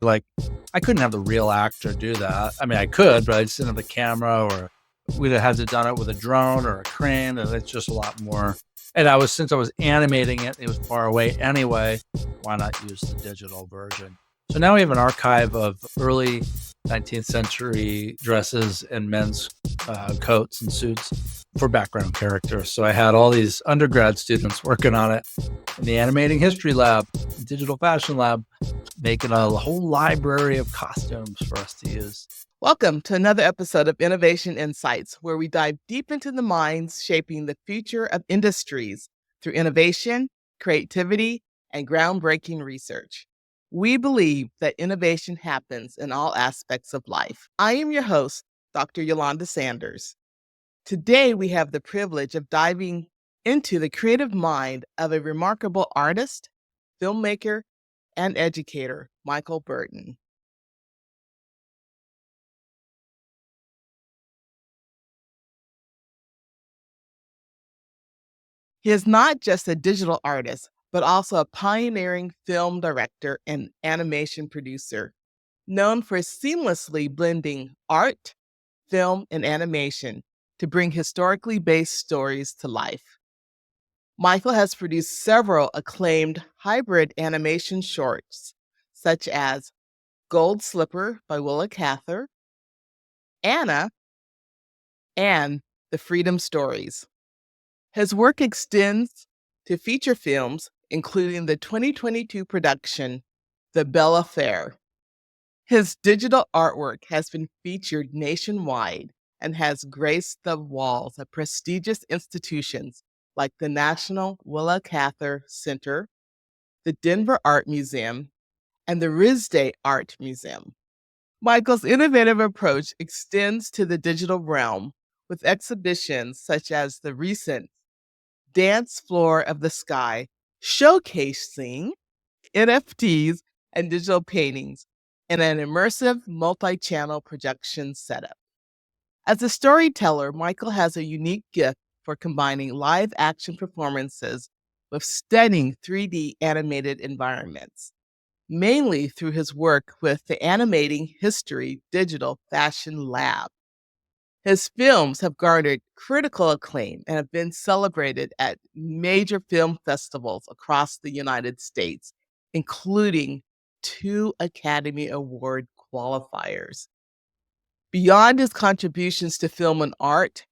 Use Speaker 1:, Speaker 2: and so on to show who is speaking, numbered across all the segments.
Speaker 1: Like, I couldn't have the real actor do that. I mean, I could, but I just didn't have the camera, or we'd have had to done it with a drone or a crane, and it's just a lot more. And since I was animating it, it was far away anyway. Why not use the digital version? So now we have an archive of early 19th century dresses and men's coats and suits for background characters. So I had all these undergrad students working on it in the Animating History Lab, Digital Fashion Lab, making a whole library of costumes for us to use.
Speaker 2: Welcome to another episode of Innovation Insights, where we dive deep into the minds shaping the future of industries through innovation, creativity, and groundbreaking research. We believe that innovation happens in all aspects of life. I am your host, Dr. Eulanda Sanders. Today, we have the privilege of diving into the creative mind of a remarkable artist, filmmaker, and educator, Michael Burton. He is not just a digital artist, but also a pioneering film director and animation producer, known for seamlessly blending art, film, and animation to bring historically based stories to life. Michael has produced several acclaimed hybrid animation shorts, such as Gold Slipper by Willa Cather, Anna, and The Freedom Stories. His work extends to feature films, including the 2022 production, The Bella Fair. His digital artwork has been featured nationwide and has graced the walls of prestigious institutions like the National Willa Cather Center, the Denver Art Museum, and the RISD Art Museum. Michael's innovative approach extends to the digital realm with exhibitions such as the recent Dance Floor of the Sky, showcasing NFTs and digital paintings in an immersive multi-channel projection setup. As a storyteller, Michael has a unique gift for combining live action performances with stunning 3D animated environments, mainly through his work with the Animating History Digital Fashion Lab. His films have garnered critical acclaim and have been celebrated at major film festivals across the United States, including 2 Academy Award qualifiers. Beyond his contributions to film and art,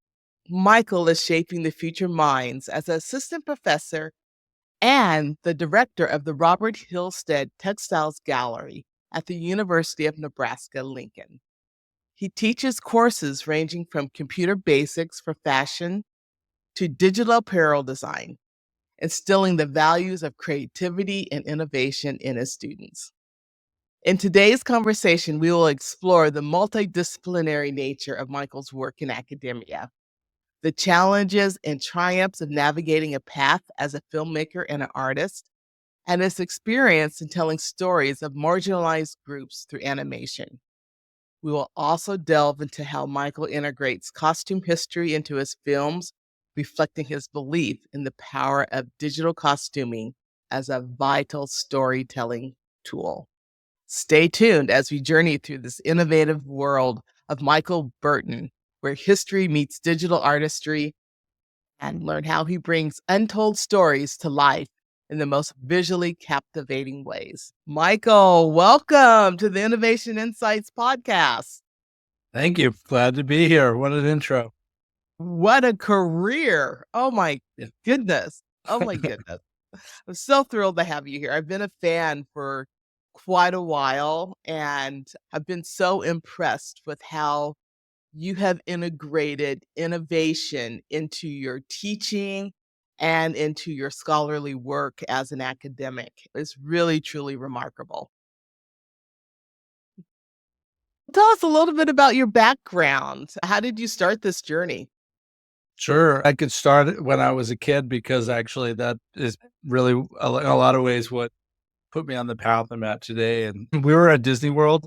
Speaker 2: Michael is shaping the future minds as an assistant professor and the director of the Robert Hillstead Textiles Gallery at the University of Nebraska, Lincoln. He teaches courses ranging from computer basics for fashion to digital apparel design, instilling the values of creativity and innovation in his students. In today's conversation, we will explore the multidisciplinary nature of Michael's work in academia, the challenges and triumphs of navigating a path as a filmmaker and an artist, and his experience in telling stories of marginalized groups through animation. We will also delve into how Michael integrates costume history into his films, reflecting his belief in the power of digital costuming as a vital storytelling tool. Stay tuned as we journey through this innovative world of Michael Burton, where history meets digital artistry, and learn how he brings untold stories to life in the most visually captivating ways. Michael, welcome to the Innovation Insights podcast.
Speaker 1: Thank you. Glad to be here. What an intro.
Speaker 2: What a career. Oh my
Speaker 1: Yeah.
Speaker 2: goodness. Oh my goodness. I'm so thrilled to have you here. I've been a fan for quite a while, and I've been so impressed with how you have integrated innovation into your teaching and into your scholarly work as an academic. It's really, truly remarkable. Tell us a little bit about your background. How did you start this journey?
Speaker 1: Sure. I could start it when I was a kid, because actually that is really in a lot of ways what put me on the path I'm at today. And we were at Disney World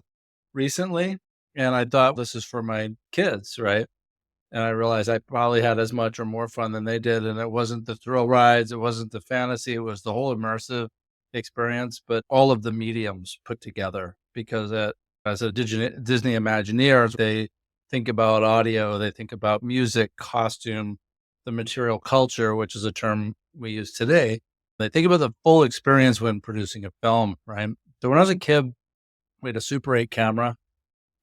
Speaker 1: recently, and I thought, this is for my kids, right? And I realized I probably had as much or more fun than they did. And it wasn't the thrill rides, it wasn't the fantasy, it was the whole immersive experience, but all of the mediums put together. because as a Disney Imagineer, they think about audio, they think about music, costume, the material culture, which is a term we use today. They think about the full experience when producing a film, right? So when I was a kid, we had a Super 8 camera,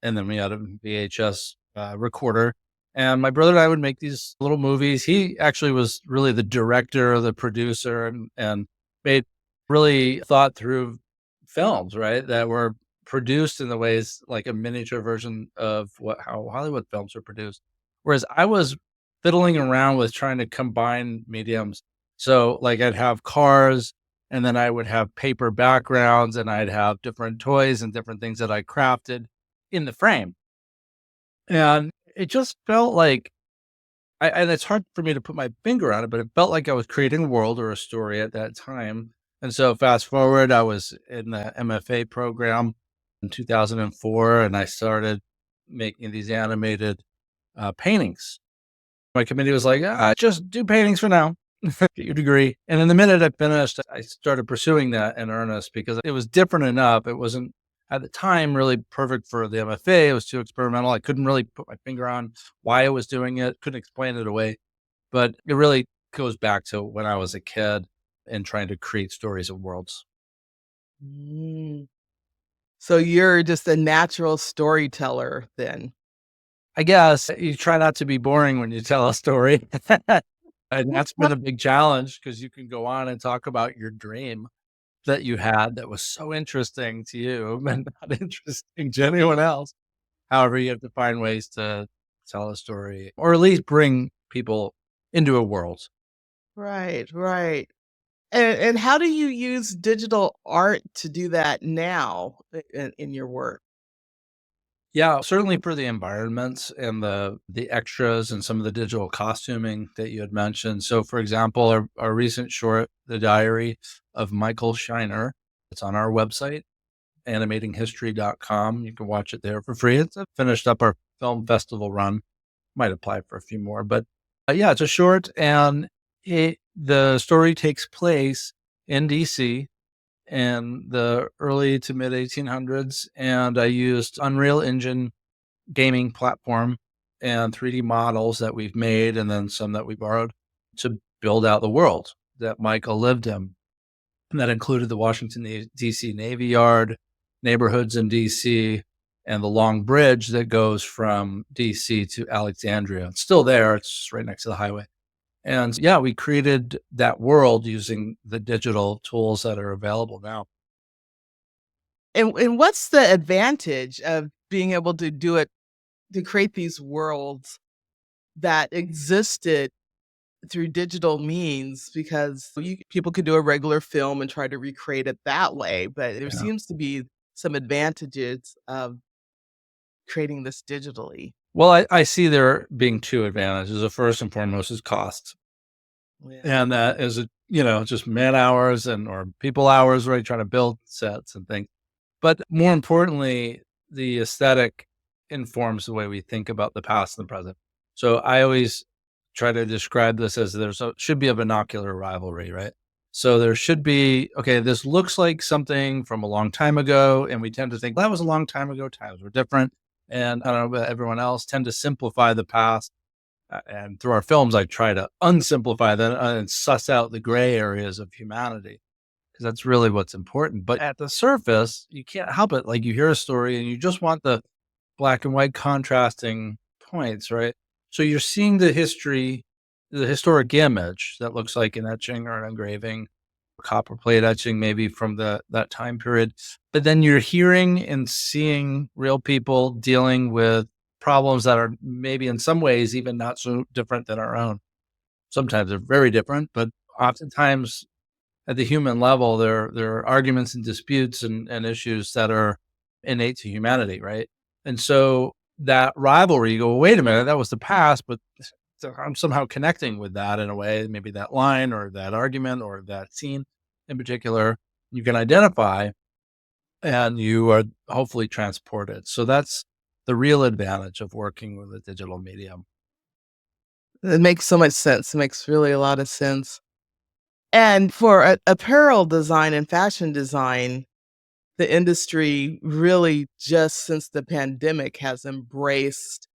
Speaker 1: and then we had a VHS recorder. And my brother and I would make these little movies. He actually was really the director, the producer, and made really thought through films, right? That were produced in the ways like a miniature version of how Hollywood films are produced. Whereas I was fiddling around with trying to combine mediums. So like I'd have cars, and then I would have paper backgrounds, and I'd have different toys and different things that I crafted in the frame. And it just felt like and it's hard for me to put my finger on it, but it felt like I was creating a world or a story at that time. And so fast forward, I was in the MFA program in 2004, and I started making these animated paintings. My committee was like, just do paintings for now. Get your degree. And in the minute I finished, I started pursuing that in earnest because it was different enough. It wasn't at the time really perfect for the MFA. It was too experimental. I couldn't really put my finger on why I was doing it, couldn't explain it away. But it really goes back to when I was a kid and trying to create stories and worlds.
Speaker 2: Mm. So you're just a natural storyteller then.
Speaker 1: I guess you try not to be boring when you tell a story. And that's been a big challenge because you can go on and talk about your dream that you had that was so interesting to you and not interesting to anyone else. However, you have to find ways to tell a story or at least bring people into a world.
Speaker 2: Right, right. And how do you use digital art to do that now in your work?
Speaker 1: Yeah, certainly for the environments and the extras and some of the digital costuming that you had mentioned. So, for example, our recent short, The Diary of Michael Shiner, it's on our website, animatinghistory.com. You can watch it there for free. It's finished up our film festival run. Might apply for a few more, but yeah, it's a short, and the story takes place in DC in the early to mid 1800s, and I used Unreal Engine gaming platform and 3D models that we've made, and then some that we borrowed to build out the world that Michael lived in. And that included the Washington, D.C. Navy Yard, neighborhoods in D.C., and the long bridge that goes from D.C. to Alexandria. It's still there. It's right next to the highway. And yeah, we created that world using the digital tools that are available now.
Speaker 2: And what's the advantage of being able to do it to create these worlds that existed through digital means? Because people could do a regular film and try to recreate it that way, but there
Speaker 1: Yeah.
Speaker 2: seems to be some advantages of creating this digitally.
Speaker 1: Well, I see there being two advantages. The first and foremost is cost.
Speaker 2: Yeah.
Speaker 1: And that is, just man hours and or people hours, right? Trying to build sets and things. But more importantly, the aesthetic informs the way we think about the past and the present. So I always try to describe this as should be a binocular rivalry, right? So there should be, okay, this looks like something from a long time ago. And we tend to think that was a long time ago. Times were different. And I don't know about everyone else, tend to simplify the past. And through our films, I try to unsimplify that and suss out the gray areas of humanity because that's really what's important. But at the surface, you can't help it. Like you hear a story and you just want the black and white contrasting points, right? So you're seeing the historic image that looks like an etching or an engraving, copper plate etching, maybe from that time period. But then you're hearing and seeing real people dealing with problems that are maybe in some ways even not so different than our own. Sometimes they're very different, but oftentimes at the human level, there are arguments and disputes and issues that are innate to humanity, right? And so that rivalry, you go, wait a minute, that was the past, but so I'm somehow connecting with that in a way, maybe that line or that argument or that scene in particular, you can identify and you are hopefully transported. So that's the real advantage of working with a digital medium.
Speaker 2: It makes so much sense. It makes really a lot of sense. And for apparel design and fashion design, the industry really just since the pandemic has embraced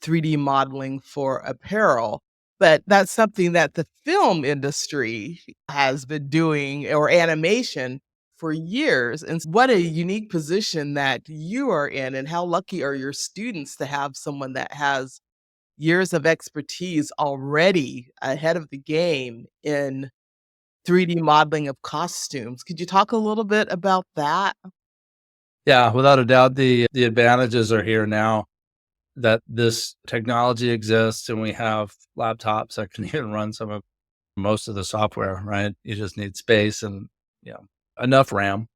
Speaker 2: 3D modeling for apparel. But that's something that the film industry has been doing or animation for years. And what a unique position that you are in, and how lucky are your students to have someone that has years of expertise already ahead of the game in 3D modeling of costumes. Could you talk a little bit about that?
Speaker 1: Yeah, without a doubt, the advantages are here now that this technology exists and we have laptops that can even run some of most of the software, right? You just need space and, you know, enough RAM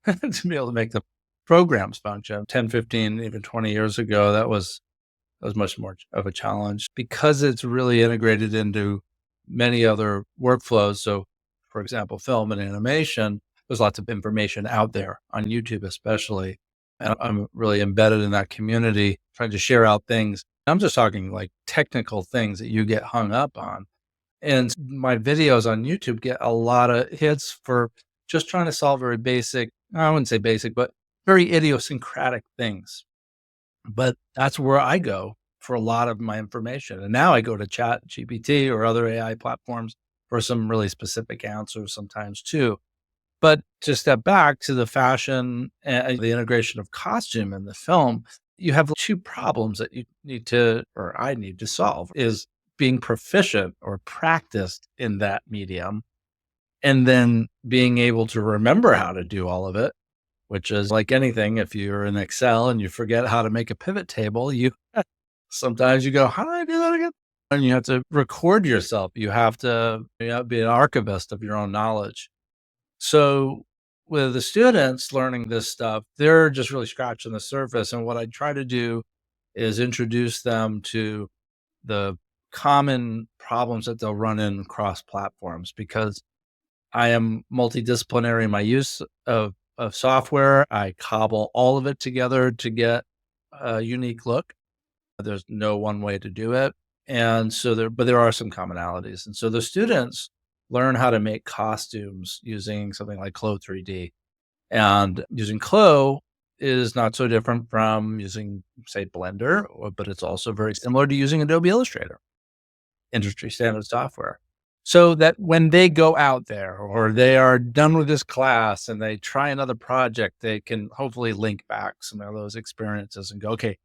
Speaker 1: to be able to make the programs function. 10, 15, even 20 years ago, that was much more of a challenge because it's really integrated into many other workflows. So, for example, film and animation, there's lots of information out there on YouTube, especially. And I'm really embedded in that community, trying to share out things. I'm just talking like technical things that you get hung up on. And my videos on YouTube get a lot of hits for just trying to solve very basic, I wouldn't say basic, but very idiosyncratic things. But that's where I go for a lot of my information. And now I go to Chat GPT or other AI platforms for some really specific answers sometimes too. But to step back to the fashion and the integration of costume in the film, you have two problems that you need to, or I need to solve is being proficient or practiced in that medium, and then being able to remember how to do all of it, which is like anything. If you're in Excel and you forget how to make a pivot table, you sometimes you go, how do I do that again? And you have to record yourself. You have to be an archivist of your own knowledge. So with the students learning this stuff, they're just really scratching the surface. And what I try to do is introduce them to the common problems that they'll run in cross platforms because I am multidisciplinary in my use of software. I cobble all of it together to get a unique look. There's no one way to do it. And so there are some commonalities. And so the students learn how to make costumes using something like Clo 3D. And using Clo is not so different from using, say, Blender, but it's also very similar to using Adobe Illustrator, industry standard software. So that when they go out there or they are done with this class and they try another project, they can hopefully link back some of those experiences and go, okay,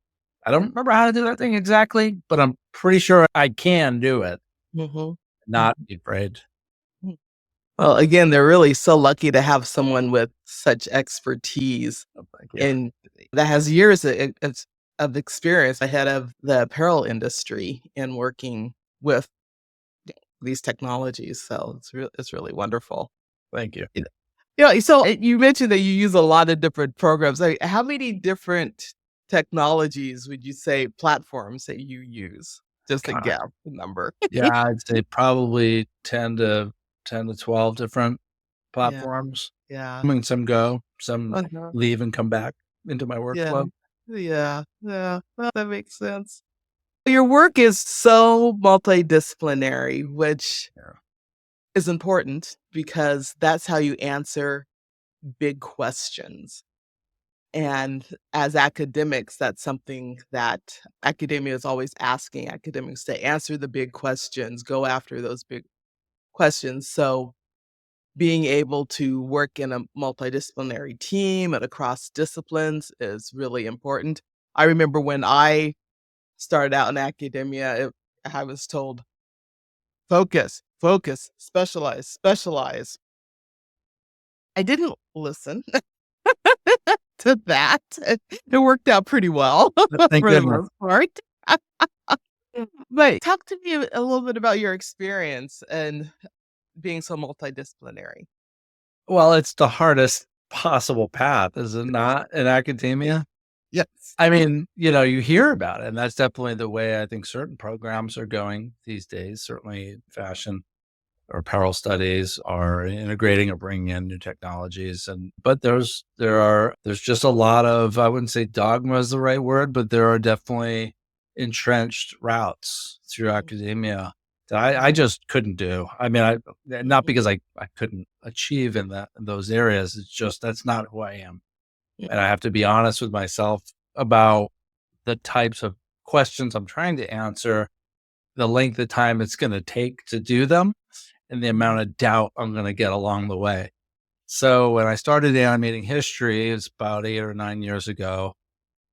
Speaker 1: I don't remember how to do that thing exactly, but I'm pretty sure I can do it.
Speaker 2: Mhm.
Speaker 1: Not be afraid.
Speaker 2: Mhm. Well, again, they're really so lucky to have someone with such expertise
Speaker 1: Oh, thank you.
Speaker 2: and that has years of experience ahead of the apparel industry in working with these technologies. So it's really wonderful.
Speaker 1: Thank you.
Speaker 2: You know, so you mentioned that you use a lot of different programs. Like, how many different technologies would you say platforms that you use? Just to
Speaker 1: God.
Speaker 2: guess the number.
Speaker 1: Yeah, I'd say probably 10 to 12 different
Speaker 2: Yeah,
Speaker 1: platforms.
Speaker 2: yeah.
Speaker 1: I mean, some go, some
Speaker 2: Uh-huh.
Speaker 1: leave and come back into my
Speaker 2: Yeah.
Speaker 1: workflow.
Speaker 2: Yeah. Yeah. Well, that makes sense. Your work is so multidisciplinary, which
Speaker 1: Yeah.
Speaker 2: is important because that's how you answer big questions. And as academics, that's something that academia is always asking academics to answer the big questions, go after those big questions. So being able to work in a multidisciplinary team and across disciplines is really important. I remember when I started out in academia, I was told, focus, focus, specialize, specialize. I didn't listen to that. It worked out pretty well
Speaker 1: Thank
Speaker 2: for the
Speaker 1: goodness.
Speaker 2: most part. But talk to me a little bit about your experience and being so multidisciplinary.
Speaker 1: Well, it's the hardest possible path, is it not, in academia?
Speaker 2: Yes.
Speaker 1: I mean, you hear about it, and that's definitely the way I think certain programs are going these days. Certainly fashion or apparel studies are integrating or bringing in new technologies. But there's just a lot of, I wouldn't say dogma is the right word, but there are definitely entrenched routes through academia that I just couldn't do. I mean, not
Speaker 2: Mhm.
Speaker 1: because I couldn't achieve in those areas. It's just, that's not who I am. And I have to be honest with myself about the types of questions I'm trying to answer, the length of time it's going to take to do them, and the amount of doubt I'm going to get along the way. So when I started animating history, it's about 8 or 9 years ago.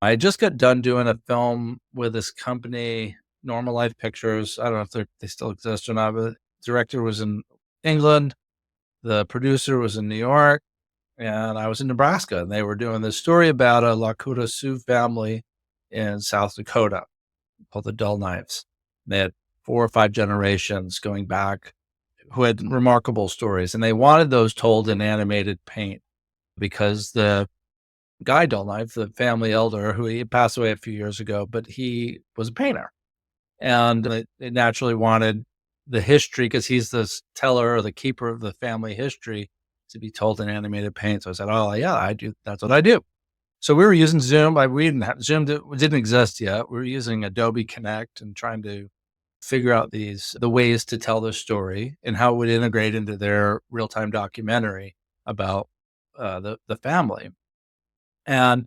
Speaker 1: I just got done doing a film with this company, Normal Life Pictures. I don't know if they still exist or not, but the director was in England, the producer was in New York, and I was in Nebraska. And they were doing this story about a Lakota Sioux family in South Dakota called the Dull Knives. They had 4 or 5 generations going back who had remarkable stories, and they wanted those told in animated paint because the guy Dull Knife, the family elder, who he passed away a few years ago, but he was a painter, and they naturally wanted the history because he's the teller or the keeper of the family history to be told in animated paint. So I said, "Oh yeah, I do. That's what I do." So we were using Zoom. We didn't have Zoom didn't exist yet. We were using Adobe Connect and trying to figure out the ways to tell the story and how it would integrate into their real time documentary about the family. And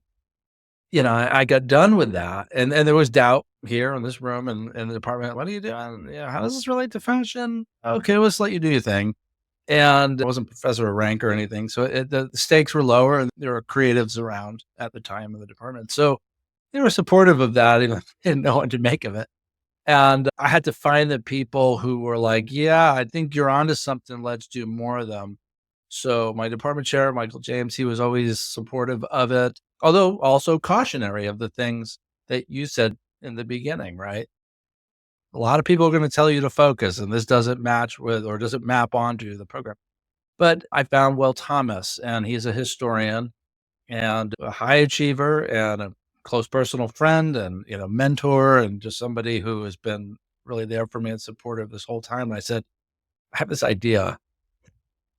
Speaker 1: I got done with that, and there was doubt here in this room and in the department. What are you doing? Yeah, how does this relate to fashion? Okay, let's let you do your thing. And I wasn't professor of rank or anything, so the stakes were lower, and there were creatives around at the time in the department, so they were supportive of that. Even didn't know what to make of it. And I had to find the people who were like, "Yeah, I think you're onto something. Let's do more of them." So my department chair, Michael James, he was always supportive of it, although also cautionary of the things that you said in the beginning, right? A lot of people are going to tell you to focus, and this doesn't match with or doesn't map onto the program. But I found Will Thomas, and he's a historian and a high achiever and a close personal friend and mentor and just somebody who has been really there for me and supportive this whole time. And I said, I have this idea.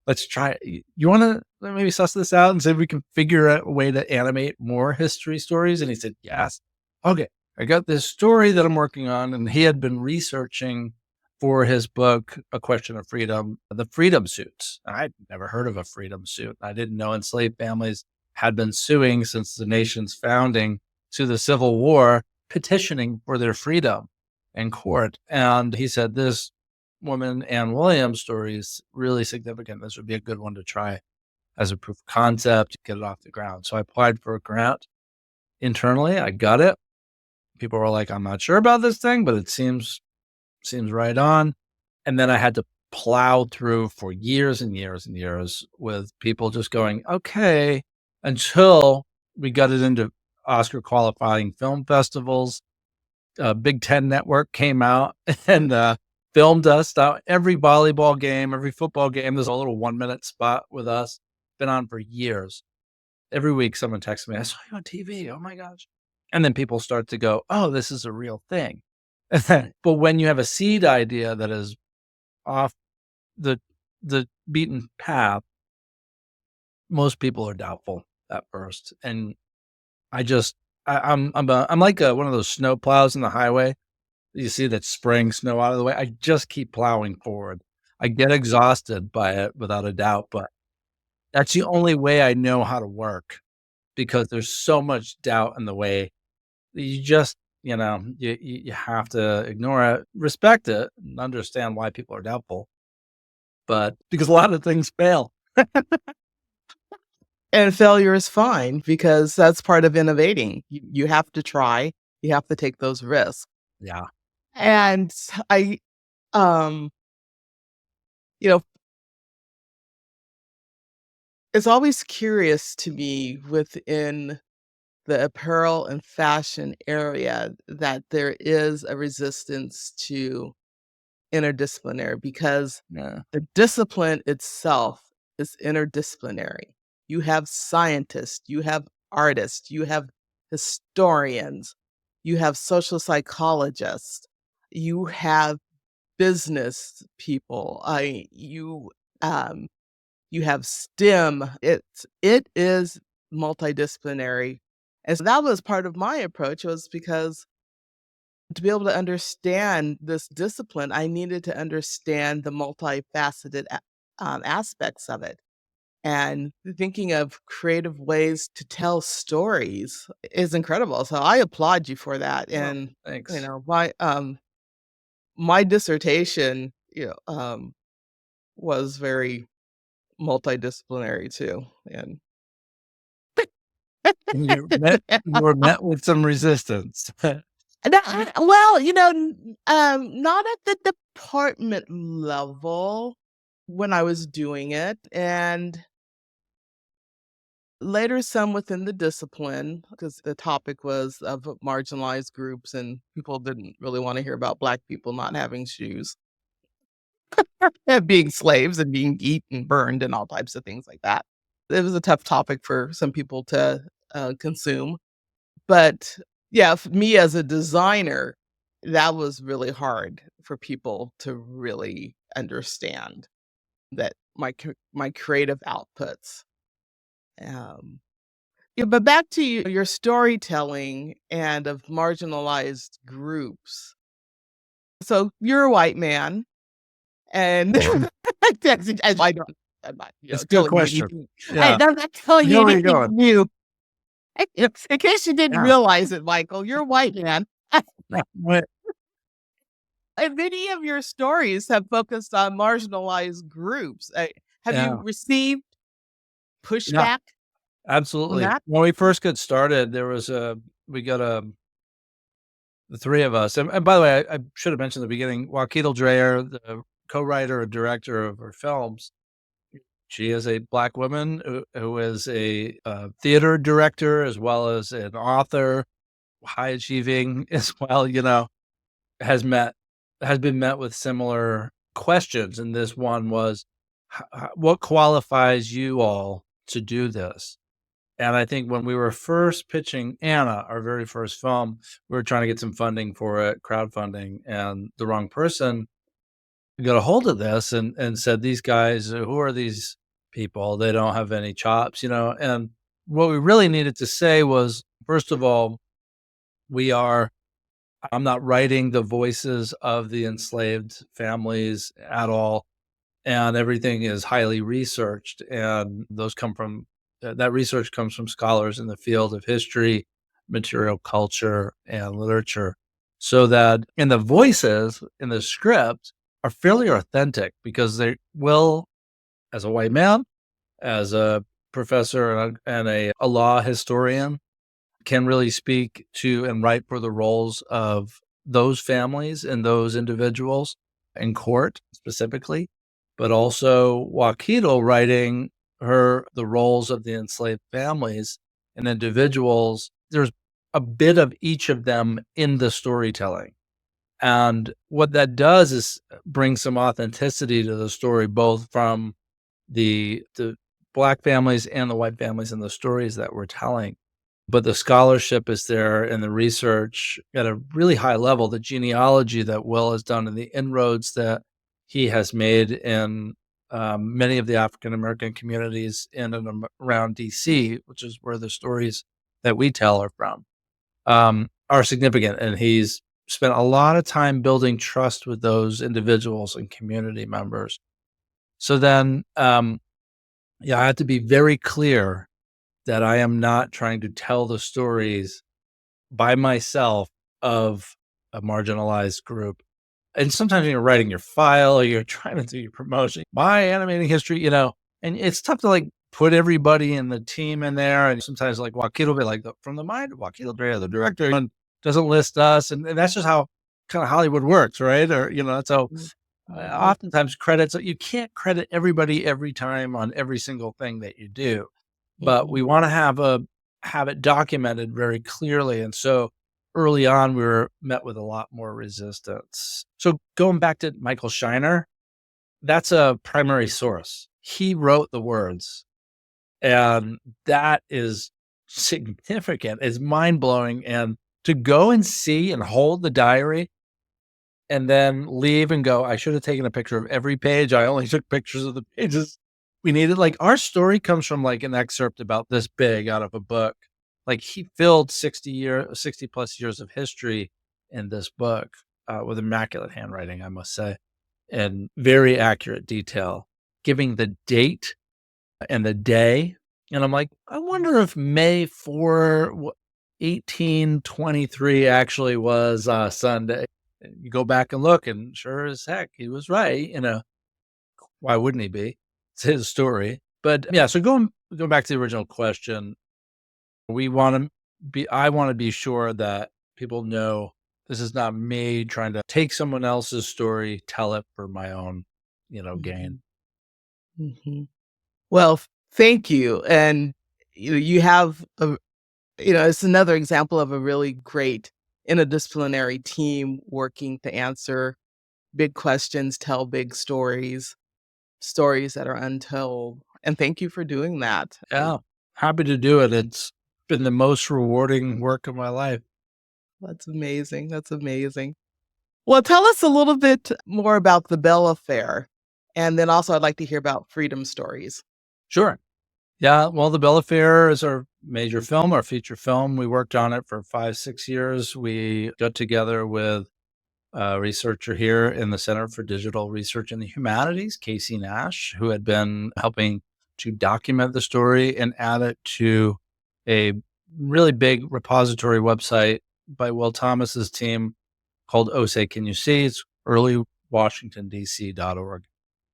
Speaker 1: Let's try it. You want to maybe suss this out and see if we can figure out a way to animate more history stories? And he said, yes. Okay. I got this story that I'm working on. And he had been researching for his book, A Question of Freedom, the freedom suits. I'd never heard of a freedom suit. I didn't know enslaved families had been suing since the nation's founding to the Civil War, petitioning for their freedom in court. And he said, this woman, Anne Williams' story is really significant. This would be a good one to try as a proof of concept, get it off the ground. So I applied for a grant internally. I got it. People were like, I'm not sure about this thing, but it seems right on. And then I had to plow through for years and years and years with people just going, okay, until we got it into Oscar qualifying film festivals. Big Ten Network came out and filmed us out every volleyball game, every football game. There's a little 1 minute spot with us. Been on for years. Every week, someone texts me, I saw you on TV. Oh my gosh. And then people start to go, oh, this is a real thing. But when you have a seed idea that is off the the beaten path, most people are doubtful at first. And I just I'm like one of those snow plows in the highway. You see that spraying snow out of the way. I just keep plowing forward. I get exhausted by it without a doubt, but that's the only way I know how to work because there's so much doubt in the way. You just, you have to ignore it, respect it, and understand why people are doubtful. But because a lot of things fail.
Speaker 2: And failure is fine because that's part of innovating. You have to try, you have to take those risks.
Speaker 1: Yeah.
Speaker 2: And I, um, you know, it's always curious to me within the apparel and fashion area that there is a resistance to interdisciplinary because
Speaker 1: Yeah.
Speaker 2: the discipline itself is interdisciplinary. You have scientists, you have artists, you have historians, you have social psychologists, you have business people. Um, you have STEM. It is multidisciplinary, and so that was part of my approach was because to be able to understand this discipline, I needed to understand the multifaceted aspects of it. and thinking of creative ways to tell stories is incredible. So I applaud you for that.
Speaker 1: Well,
Speaker 2: And
Speaker 1: thanks.
Speaker 2: my dissertation, was very multidisciplinary too. And
Speaker 1: And you were met with some resistance.
Speaker 2: no, well, not at the department level when I was doing it, and later some within the discipline because the topic was of marginalized groups and people didn't really want to hear about Black people not having shoes, and being slaves and being eaten, burned, and all types of things like that. It was a tough topic for some people to consume. But yeah, me as a designer, that was really hard for people to really understand that my creative outputs. Um, yeah, but back to your storytelling and of marginalized groups. So you're a white man, and I don't, I'm not,
Speaker 1: It's a good
Speaker 2: telling you
Speaker 1: question.
Speaker 2: anything.
Speaker 1: Yeah.
Speaker 2: I'm not telling
Speaker 1: I
Speaker 2: you
Speaker 1: know where you're
Speaker 2: anything
Speaker 1: going.
Speaker 2: new. In case you didn't
Speaker 1: Yeah.
Speaker 2: realize it, Michael, you're a white man.
Speaker 1: Wait,
Speaker 2: And many of your stories have focused on marginalized groups. Have you
Speaker 1: yeah.
Speaker 2: received
Speaker 1: Yeah,
Speaker 2: pushback on
Speaker 1: absolutely.
Speaker 2: that?
Speaker 1: When we first got started, we got the 3 of us, and by the way, I should have mentioned at the beginning, Joaquin Dreyer, the co-writer and director of our films, she is a Black woman who is a, theater director as well as an author, high achieving as well, has met has been met with similar questions, and this one was, "What qualifies you all to do this?" And I think when we were first pitching Anna, our very first film, we were trying to get some funding for it, crowdfunding, and the wrong person got a hold of this and said, "These guys, who are these people? They don't have any chops." And what we really needed to say was, first of all, we are I'm not writing the voices of the enslaved families at all, and everything is highly researched, and those come from that research comes from scholars in the field of history, material culture, and literature, so that and the voices in the script are fairly authentic because they will, as a white man, as a professor and a law historian, can really speak to and write for the roles of those families and those individuals in court specifically, but also Wakito writing the roles of the enslaved families and individuals. There's a bit of each of them in the storytelling. And what that does is bring some authenticity to the story, both from the Black families and the white families and the stories that we're telling. But the scholarship is there and the research at a really high level, the genealogy that Will has done and the inroads that he has made in many of the African American communities in and around DC, which is where the stories that we tell are from, are significant. And he's spent a lot of time building trust with those individuals and community members. So then, yeah, I had to be very clear that I am not trying to tell the stories by myself of a marginalized group. And sometimes when you're writing your file or you're trying to do your promotion, my animating history, and it's tough to like put everybody in the team in there. And sometimes like Joaquin will be like, from the mind of Joaquin Aldrea, the director, and doesn't list us. And that's just how kind of Hollywood works, right? Or, that's how
Speaker 2: Mhm.
Speaker 1: oftentimes credits, you can't credit everybody every time on every single thing that you do, but we
Speaker 2: Mhm.
Speaker 1: want to have it documented very clearly. And so early on, we were met with a lot more resistance. So going back to Michael Shiner, that's a primary source. He wrote the words, and that is significant. It's mind blowing. And to go and see and hold the diary and then leave and go, I should have taken a picture of every page. I only took pictures of the pages we needed. Like our story comes from like an excerpt about this big out of a book. Like he filled 60 plus years of history in this book with immaculate handwriting, I must say, and very accurate detail, giving the date and the day. And I'm like, I wonder if May 4, 1823 actually was Sunday. And you go back and look, and sure as heck, he was right. Why wouldn't he be? It's his story. But yeah, so going back to the original question, I want to be sure that people know this is not me trying to take someone else's story, tell it for my own, gain.
Speaker 2: Mhm. Mhm. Well, thank you, and you have it's another example of a really great interdisciplinary team working to answer big questions, tell big stories, stories that are untold, and thank you for doing that.
Speaker 1: Yeah, happy to do it. It's been the most rewarding work of my life.
Speaker 2: That's amazing, that's amazing. Well, tell us a little bit more about the Bell Affair, and then also I'd like to hear about Freedom Stories.
Speaker 1: Sure. Yeah, well, The Bill of Fare is our major film, our feature film. We worked on it for 5, 6 years. We got together with a researcher here in the Center for Digital Research in the Humanities, Casey Nash, who had been helping to document the story and add it to a really big repository website by Will Thomas's team called Oh Say Can You See? It's earlywashingtondc.org.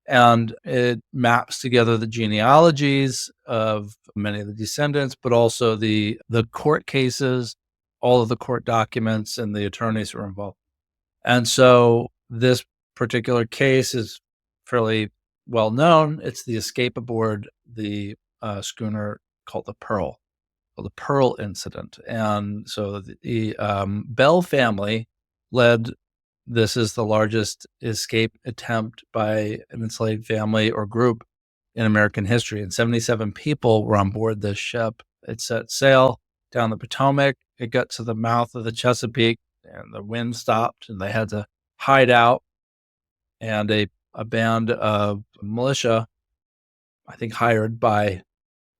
Speaker 1: And it maps together the genealogies of many of the descendants, but also the court cases, all of the court documents, and the attorneys who are involved. And so this particular case is fairly well known. It's the escape aboard the schooner called the Pearl, called the Pearl incident. And so the Bell family led this is the largest escape attempt by an enslaved family or group in American history. And 77 people were on board this ship. It set sail down the Potomac. It got to the mouth of the Chesapeake and the wind stopped and they had to hide out. And a band of militia, I think hired by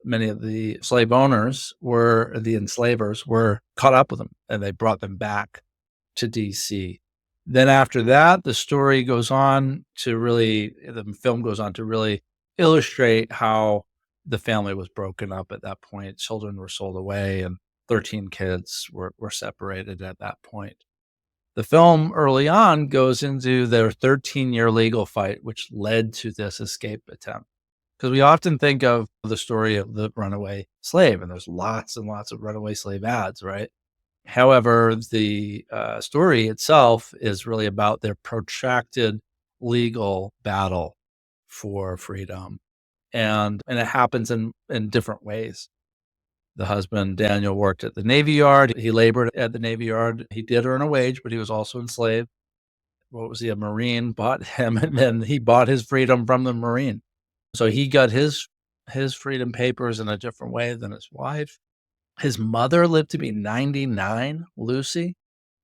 Speaker 1: many of the slave owners, the enslavers were caught up with them and they brought them back to DC. Then after that, the film goes on to really illustrate how the family was broken up at that point. Children were sold away and 13 kids were separated at that point. The film early on goes into their 13-year legal fight, which led to this escape attempt. Because we often think of the story of the runaway slave, and there's lots and lots of runaway slave ads, right? However, the story itself is really about their protracted legal battle for freedom, and it happens in different ways. The husband, Daniel, worked at the Navy Yard. He labored at the Navy Yard. He did earn a wage, but he was also enslaved. What was he? A Marine bought him, and then he bought his freedom from the Marine. So he got his freedom papers in a different way than his wife. His mother lived to be 99, Lucy.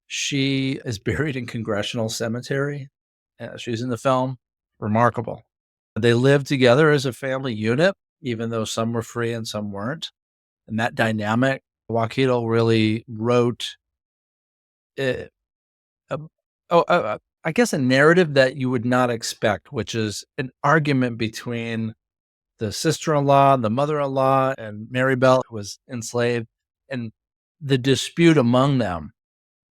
Speaker 1: She is buried in Congressional Cemetery. She's in the film. Remarkable. They lived together as a family unit, even though some were free and some weren't. And that dynamic, Joaquino really wrote, uh, a, I guess, a narrative that you would not expect, which is an argument between the sister-in-law, the mother-in-law, and Mary Bell, who was enslaved, and the dispute among them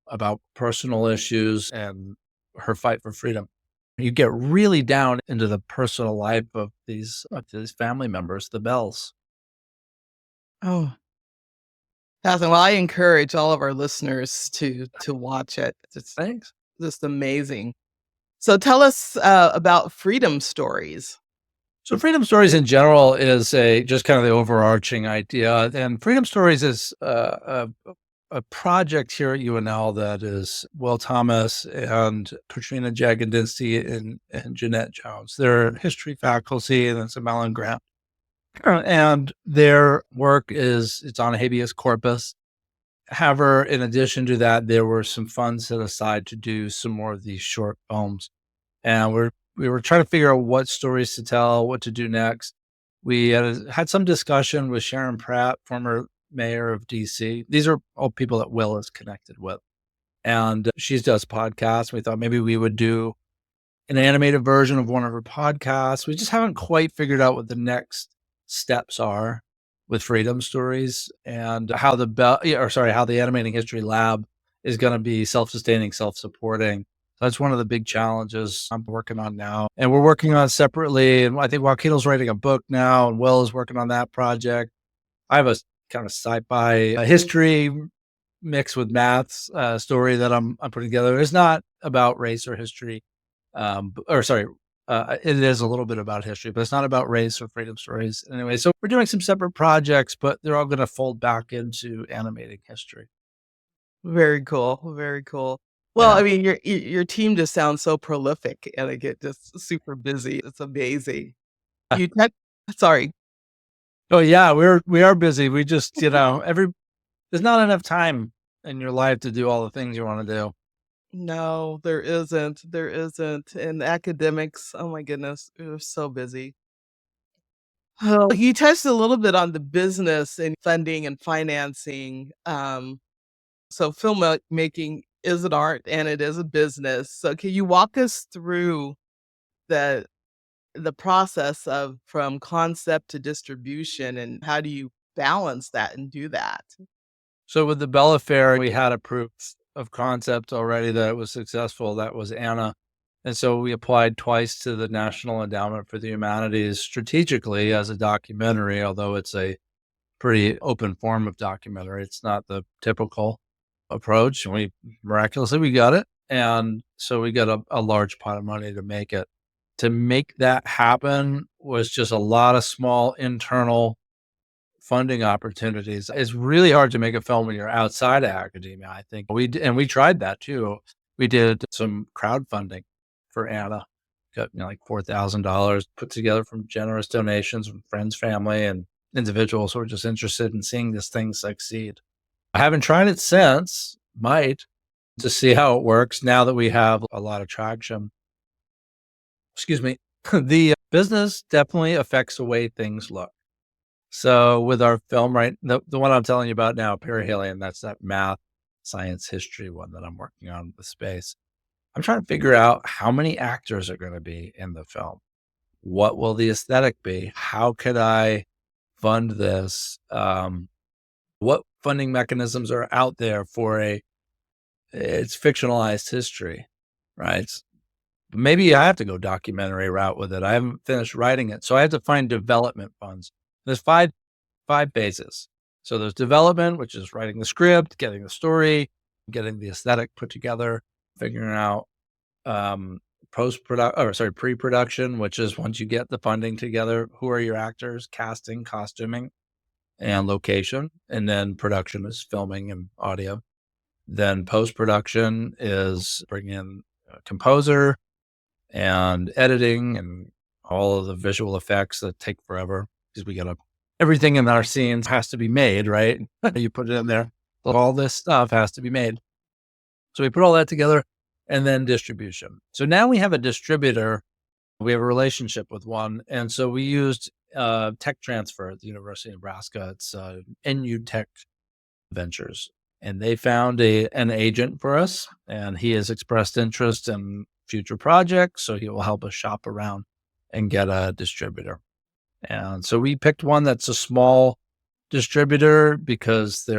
Speaker 1: about personal issues and her fight for freedom. You get really down into the personal life of these family members, the Bells.
Speaker 2: Oh, awesome. Well, I encourage all of our listeners to watch it. It's
Speaker 1: Thanks.
Speaker 2: just amazing. So tell us about Freedom Stories.
Speaker 1: So Freedom Stories in general is just kind of the overarching idea, and Freedom Stories is a project here at UNL that is Will Thomas and Katrina Jagandinsky and Jeanette Jones. They're history faculty, and it's a Mellon grant. And their work it's on habeas corpus. However, in addition to that, there were some funds set aside to do some more of these short films. And we were trying to figure out what stories to tell, what to do next. We had some discussion with Sharon Pratt, former mayor of DC. These are all people that Will is connected with. And she does podcasts. We thought maybe we would do an animated version of one of her podcasts. We just haven't quite figured out what the next steps are with freedom stories and how how the Animating History Lab is going to be self-sustaining, self-supporting. That's one of the big challenges I'm working on now. And we're working on separately. And I think Joaquino's writing a book now, and Will is working on that project. I have a kind of sci-fi history mixed with maths story that I'm putting together. It's not about race or history, or sorry, it is a little bit about history, but it's not about race or freedom stories. Anyway, so we're doing some separate projects, but they're all going to fold back into animating history.
Speaker 2: Very cool, very cool. Well,
Speaker 1: Yeah.
Speaker 2: I mean, your team just sounds so prolific, and they get just super busy. It's amazing. You tou sorry.
Speaker 1: Oh yeah, we are busy. We just, there's not enough time in your life to do all the things you want to do.
Speaker 2: No, there isn't, and academics, oh my goodness, they're so busy. Oh, you touched a little bit on the business and funding and financing, so making is an art and it is a business, so can you walk us through the the process of from concept to distribution, and how do you balance that and do that?
Speaker 1: So with the Bella Fair, we had a proof of concept already that it was successful. That was Anna. And so we applied twice to the National Endowment for the Humanities strategically as a documentary, although it's a pretty open form of documentary. It's not the typical approach. And we miraculously we got it. And so we got a large pot of money to make it. To make that happen was just a lot of small internal funding opportunities. It's really hard to make a film when you're outside of academia, I think. We tried that too. We did some crowdfunding for Anna. Got, like $4,000 put together from generous donations from friends, family, and individuals who are just interested in seeing this thing succeed. I haven't tried it since, might, to see how it works now that we have a lot of traction. Excuse me. The business definitely affects the way things look. So with our film, right, the one I'm telling you about now, Perihelion, that's that math, science, history one that I'm working on with space. I'm trying to figure out how many actors are going to be in the film. What will the aesthetic be? How could I fund this? What funding mechanisms are out there for it's fictionalized history, right? Maybe I have to go documentary route with it. I haven't finished writing it, so I have to find development funds. There's five phases. So there's development, which is writing the script, getting the story, getting the aesthetic put together, figuring out pre-production, which is once you get the funding together, who are your actors, casting, costuming, and location, and then production is filming and audio. Then post-production is bringing in a composer and editing and all of the visual effects that take forever because we got to everything in our scenes has to be made, right? You put it in there. All this stuff has to be made. So we put all that together and then distribution. So now we have a distributor. We have a relationship with one. And so we used tech transfer at the University of Nebraska. It's NU Tech Ventures. And they found an agent for us, and he has expressed interest in future projects. So he will help us shop around and get a distributor. And so we picked one that's a small distributor because they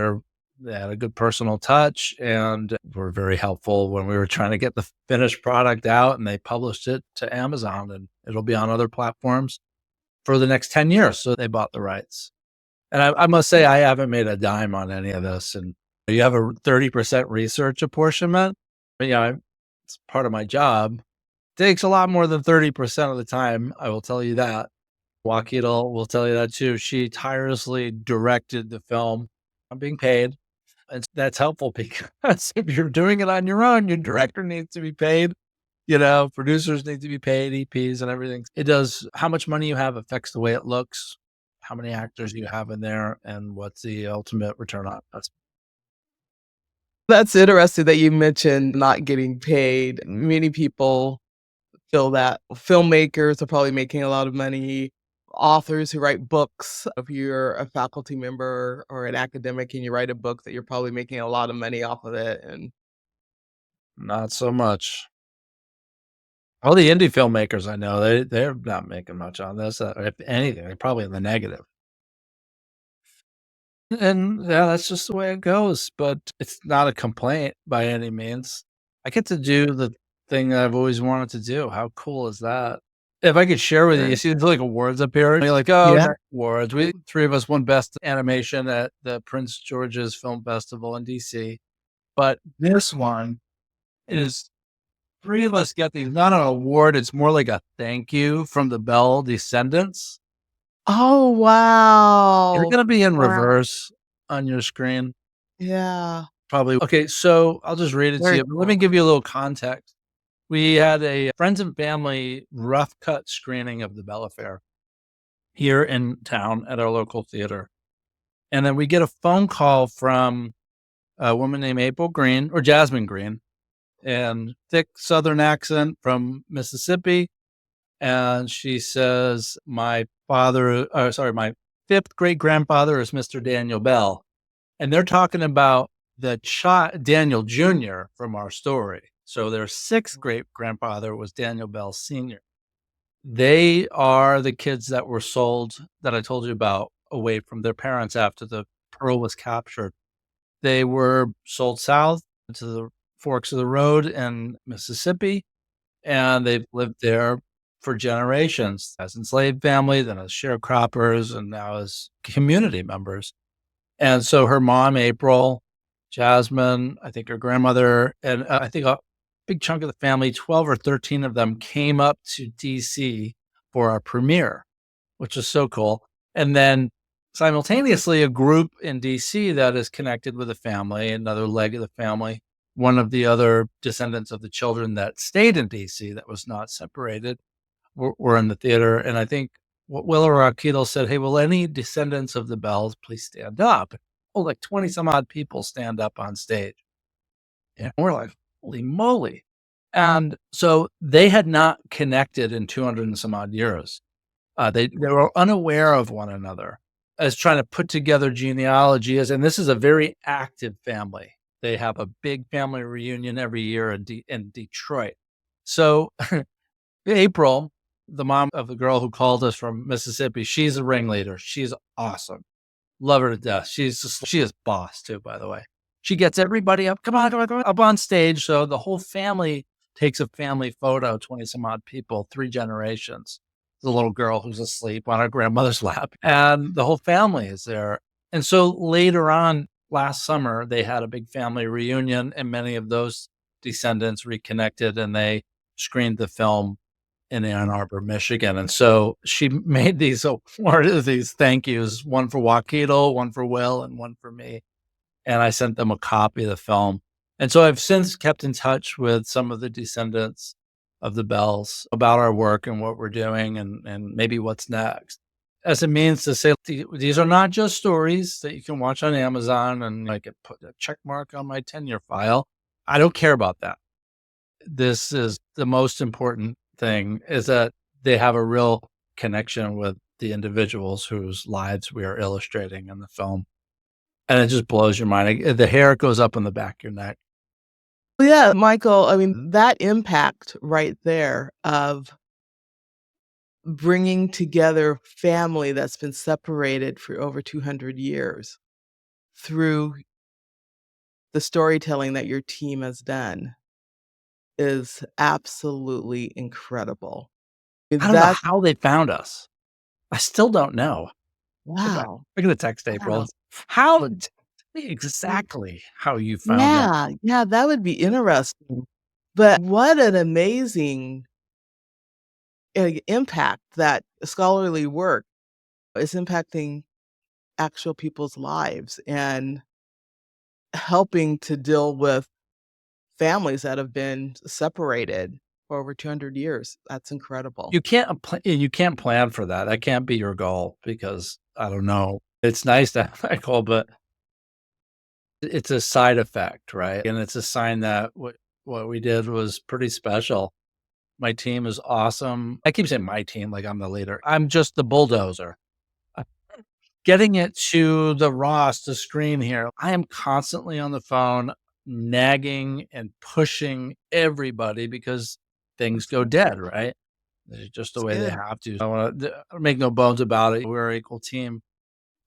Speaker 1: had a good personal touch and were very helpful when we were trying to get the finished product out, and they published it to Amazon and it'll be on other platforms for the next 10 years. So they bought the rights. And I must say, I haven't made a dime on any of this. And you have a 30% research apportionment. But it's part of my job. It takes a lot more than 30% of the time. I will tell you that. Joaquina will tell you that too. She tirelessly directed the film. I'm being paid. And that's helpful because if you're doing it on your own, your director needs to be paid. Producers need to be paid, EPs and everything. It does. How much money you have affects the way it looks, how many actors you have in there, and what's the ultimate return on investment.
Speaker 2: That's interesting that you mentioned not getting paid. Many people feel that filmmakers are probably making a lot of money, authors who write books, if you're a faculty member or an academic and you write a book, that you're probably making a lot of money off of it, and
Speaker 1: Not so much. All the indie filmmakers I know, they're not making much on this. If anything, they're probably in the negative. And yeah, that's just the way it goes, but it's not a complaint by any means. I get to do the thing that I've always wanted to do. How cool is that? If I could share with you, you
Speaker 2: Sure.
Speaker 1: see the, like, awards up here, and you're like, "Oh,
Speaker 2: Yeah.
Speaker 1: next awards." We 3 of us won Best Animation at the Prince George's Film Festival in DC, but this one is 3 of us get these, not an award, it's more like a thank you from the Bell Descendants.
Speaker 2: Oh,
Speaker 1: They're
Speaker 2: wow.
Speaker 1: gonna be in
Speaker 2: Wow.
Speaker 1: reverse on your screen.
Speaker 2: Yeah.
Speaker 1: Probably. Okay, so I'll just read it to
Speaker 2: Very
Speaker 1: you, but let
Speaker 2: cool.
Speaker 1: me give you a little context. We had a friends and family rough cut screening of the Bell Affair here in town at our local theater. And then we get a phone call from a woman named April Green or Jasmine Green, and thick Southern accent from Mississippi. And she says, my fifth great grandfather is Mr. Daniel Bell. And they're talking about the Daniel Jr. from our story. So their sixth great grandfather was Daniel Bell Sr. They are the kids that were sold that I told you about away from their parents after the pearl was captured. They were sold south to the forks of the road in Mississippi, and they've lived there for generations as enslaved family, then as sharecroppers, and now as community members. And so her mom, April, Jasmine, I think her grandmother, and I think a big chunk of the family, 12 or 13 of them came up to DC for our premiere, which is so cool. And then simultaneously, a group in DC that is connected with the family, another leg of the family, one of the other descendants of the children that stayed in DC that was not separated, were in the theater. And I think what Willa Rakito said, "Hey, will any descendants of the Bells please stand up?" Oh, like 20 some odd people stand up on stage. And we're like, holy moly. And so they had not connected in 200 and some odd years. They were unaware of one another as trying to put together genealogies. And this is a very active family. They have a big family reunion every year in Detroit. So April, the mom of the girl who called us from Mississippi, she's a ringleader. She's awesome. Love her to death. She is boss too, by the way. She gets everybody up. Come on, come on, come on, up on stage. So the whole family takes a family photo, 20 some odd people, 3 generations. The little girl who's asleep on her grandmother's lap, and the whole family is there. And so later on last summer, they had a big family reunion, and many of those descendants reconnected and they screened the film in Ann Arbor, Michigan. And so she made these awards, these thank yous, one for Joaquito, one for Will, and one for me. And I sent them a copy of the film. And so I've since kept in touch with some of the descendants of the Bells about our work and what we're doing and maybe what's next. As a means to say, these are not just stories that you can watch on Amazon and I can put a check mark on my tenure file. I don't care about that. This is the most important thing, is that they have a real connection with the individuals whose lives we are illustrating in the film, and it just blows your mind. The hair goes up on the back of your neck.
Speaker 2: Yeah, Michael, I mean, that impact right there of bringing together family that's been separated for over 200 years through the storytelling that your team has done is absolutely incredible.
Speaker 1: I don't know
Speaker 2: That
Speaker 1: how they found us. I still don't know.
Speaker 2: wow,
Speaker 1: I'm gonna text
Speaker 2: wow.
Speaker 1: April. How t Tell me exactly how you found us.
Speaker 2: Yeah, yeah, that would be interesting. But what an amazing, impact that scholarly work is impacting actual people's lives and helping to deal with families that have been separated for over 200 years. That's incredible.
Speaker 1: You can't plan for that. That can't be your goal because I don't know. It's nice to have that goal, but it's a side effect, right? And it's a sign that what we did was pretty special. My team is awesome. I keep saying my team like I'm the leader. I'm just the bulldozer. Uh, Getting it to the Ross to screen here, I am constantly on the phone nagging and pushing everybody because things
Speaker 2: That's
Speaker 1: go
Speaker 2: good.
Speaker 1: dead, right? It's just the
Speaker 2: That's
Speaker 1: way they
Speaker 2: good.
Speaker 1: have to. I wanna make no bones about it. We're an equal team.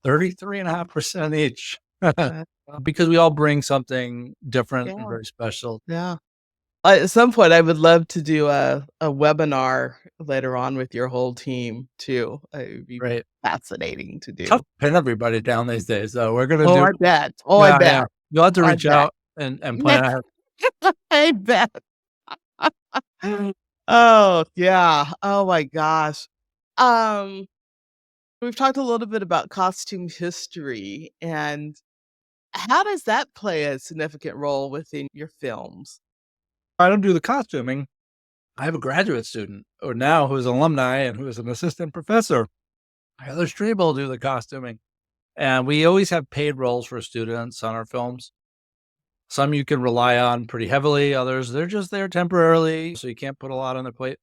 Speaker 1: 33.5% each.
Speaker 2: Uh,
Speaker 1: Because we all bring something different and
Speaker 2: yeah.
Speaker 1: very special.
Speaker 2: Yeah. At some point, I would love to do a webinar later on with your whole team too. It would be
Speaker 1: Right.
Speaker 2: fascinating to
Speaker 1: Tough
Speaker 2: do.
Speaker 1: to pin everybody down these days, though. We're gonna
Speaker 2: Oh,
Speaker 1: do
Speaker 2: I bet. Oh, I
Speaker 1: Yeah, yeah.
Speaker 2: bet.
Speaker 1: You'll have to
Speaker 2: I
Speaker 1: reach
Speaker 2: bet.
Speaker 1: out and plan ahead.
Speaker 2: I bet. Oh, yeah. Oh my gosh. Um, we've talked a little bit about costume history, and how does that play a significant role within your films?
Speaker 1: I don't do the costuming. I have a graduate student, or now who's an alumni and who is an assistant professor. Heather Strebel will do the costuming. And we always have paid roles for students on our films. Some you can rely on pretty heavily, others, they're just there temporarily, so you can't put a lot on their plate.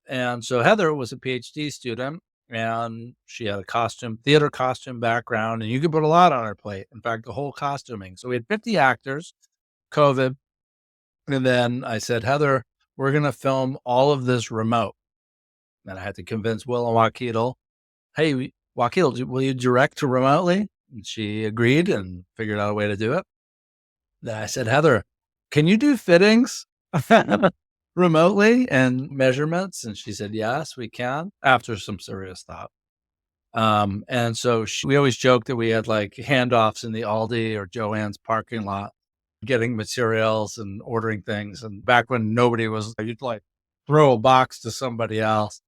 Speaker 1: And so Heather was a PhD student and she had a theater costume background, and you could put a lot on her plate. In fact, the whole costuming. So we had 50 actors, COVID. And then I said, Heather, we're going to film all of this remote. And I had to convince Will and Joaquin, hey, Joaquin, will you direct remotely? And she agreed and figured out a way to do it. Then I said, Heather, can you do fittings remotely and measurements? And she said, yes, we can, after some serious thought. And so we always joke that we had like handoffs in the Aldi or Joann's parking lot, getting materials and ordering things. And back when nobody was, you'd like throw a box to somebody else,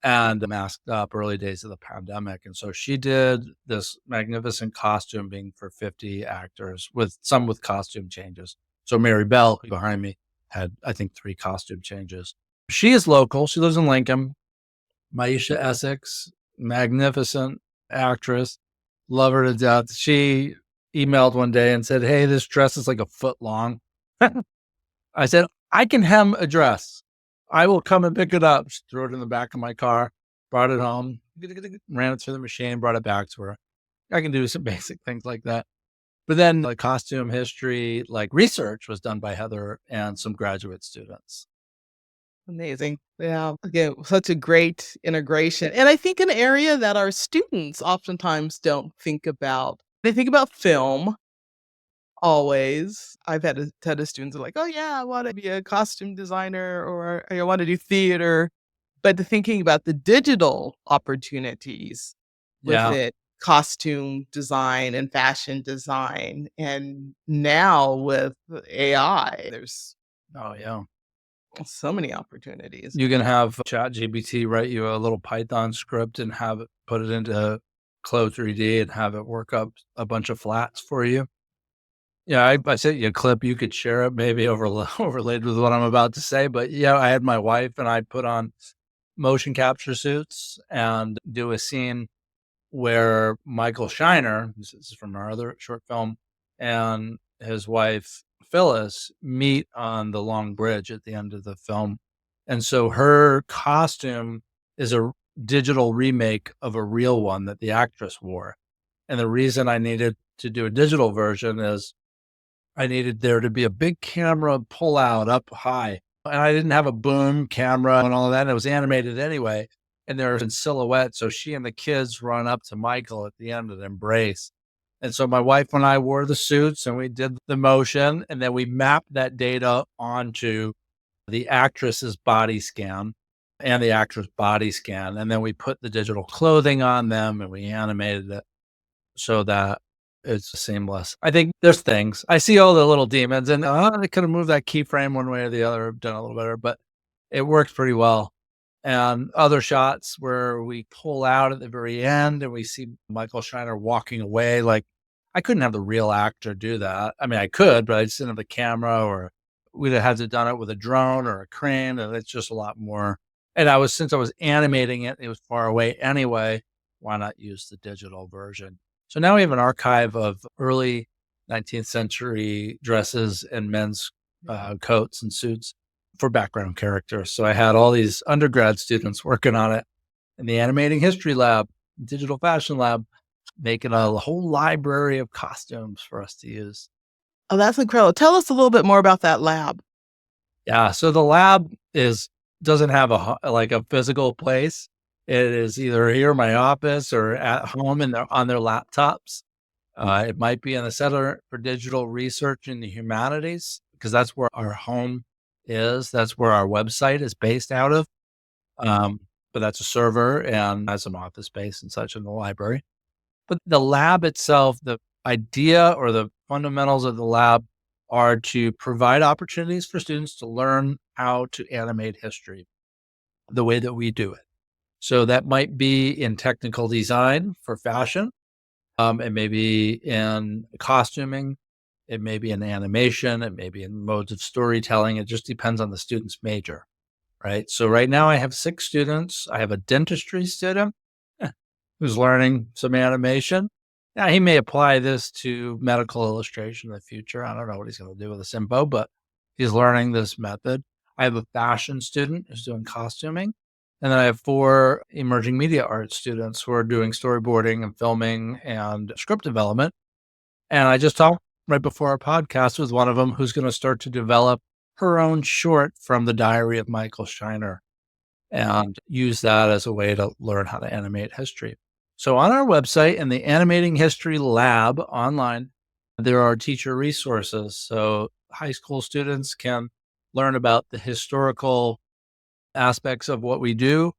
Speaker 1: and masked up, early days of the pandemic. And so she did this magnificent costuming for 50 actors, with some with costume changes. So Mary Bell, who's behind me, had, I think, 3 costume changes. She is local. She lives in Lincoln. Maisha Essex, magnificent actress. Love her to death. She emailed one day and said, hey, this dress is like a foot long. I said, I can hem a dress. I will come and pick it up. She threw it in the back of my car, brought it home, ran it through the machine, brought it back to her. I can do some basic things like that. But then the costume history, like research, was done by Heather and some graduate students.
Speaker 2: Amazing. Yeah. Again, such a great integration. And I think an area that our students oftentimes don't think about. They think about film always. I've had a ton of students are like, oh yeah, I want to be a costume designer or I want to do theater. But the thinking about the digital opportunities with
Speaker 1: Yeah.
Speaker 2: it, costume design and fashion design. And now with AI, there's
Speaker 1: Oh, yeah.
Speaker 2: so many opportunities.
Speaker 1: You can have ChatGPT write you a little Python script and have it put it into Clo 3D and have it work up a bunch of flats for you. Yeah, I sent you a clip. You could share it, maybe overlaid with what I'm about to say. But yeah, I had my wife and I put on motion capture suits and do a scene where Michael Shiner, this is from our other short film, and his wife Phyllis meet on the long bridge at the end of the film. And so her costume is a digital remake of a real one that the actress wore. And the reason I needed to do a digital version is I needed there to be a big camera pull out up high. And I didn't have a boom camera and all of that. And it was animated anyway. And they're in silhouette. So she and the kids run up to Michael at the end and embrace. And so my wife and I wore the suits and we did the motion. And then we mapped that data onto the actress's body scan and the actor's body scan. And then we put the digital clothing on them and we animated it so that it's seamless. I think there's things. I see all the little demons and they could have moved that keyframe one way or the other, done a little better, but it works pretty well. And other shots where we pull out at the very end and we see Michael Shiner walking away. Like, I couldn't have the real actor do that. I mean, I could, but I just didn't have the camera, or we'd have had to done it with a drone or a crane, and it's just a lot more. And since I was animating it, it was far away anyway. Why not use the digital version? So now we have an archive of early 19th century dresses and men's coats and suits for background characters. So I had all these undergrad students working on it in the Animating History Lab, Digital Fashion Lab, making a whole library of costumes for us to use.
Speaker 2: Oh, that's incredible. Tell us a little bit more about that lab.
Speaker 1: Yeah, so the lab doesn't have a physical place. It is either here in my office or at home on their laptops. It might be in the Center for Digital Research in the Humanities, because that's where our home is. That's where our website is based out of. Um, but that's a server and has some office space and such in the library. But the lab itself, the idea or the fundamentals of the lab are to provide opportunities for students to learn how to animate history the way that we do it. So that might be in technical design for fashion. It may be in costuming. It may be in animation. It may be in modes of storytelling. It just depends on the student's major, right? So right now I have 6 students. I have a dentistry student who's learning some animation. Now, he may apply this to medical illustration in the future. I don't know what he's going to do with this info, but he's learning this method. I have a fashion student who's doing costuming. And then I have 4 emerging media arts students who are doing storyboarding and filming and script development. And I just talked right before our podcast with one of them who's going to start to develop her own short from the diary of Michael Shiner and use that as a way to learn how to animate history. So on our website in the Animating History Lab online, there are teacher resources. So high school students can learn about the historical aspects of what we do,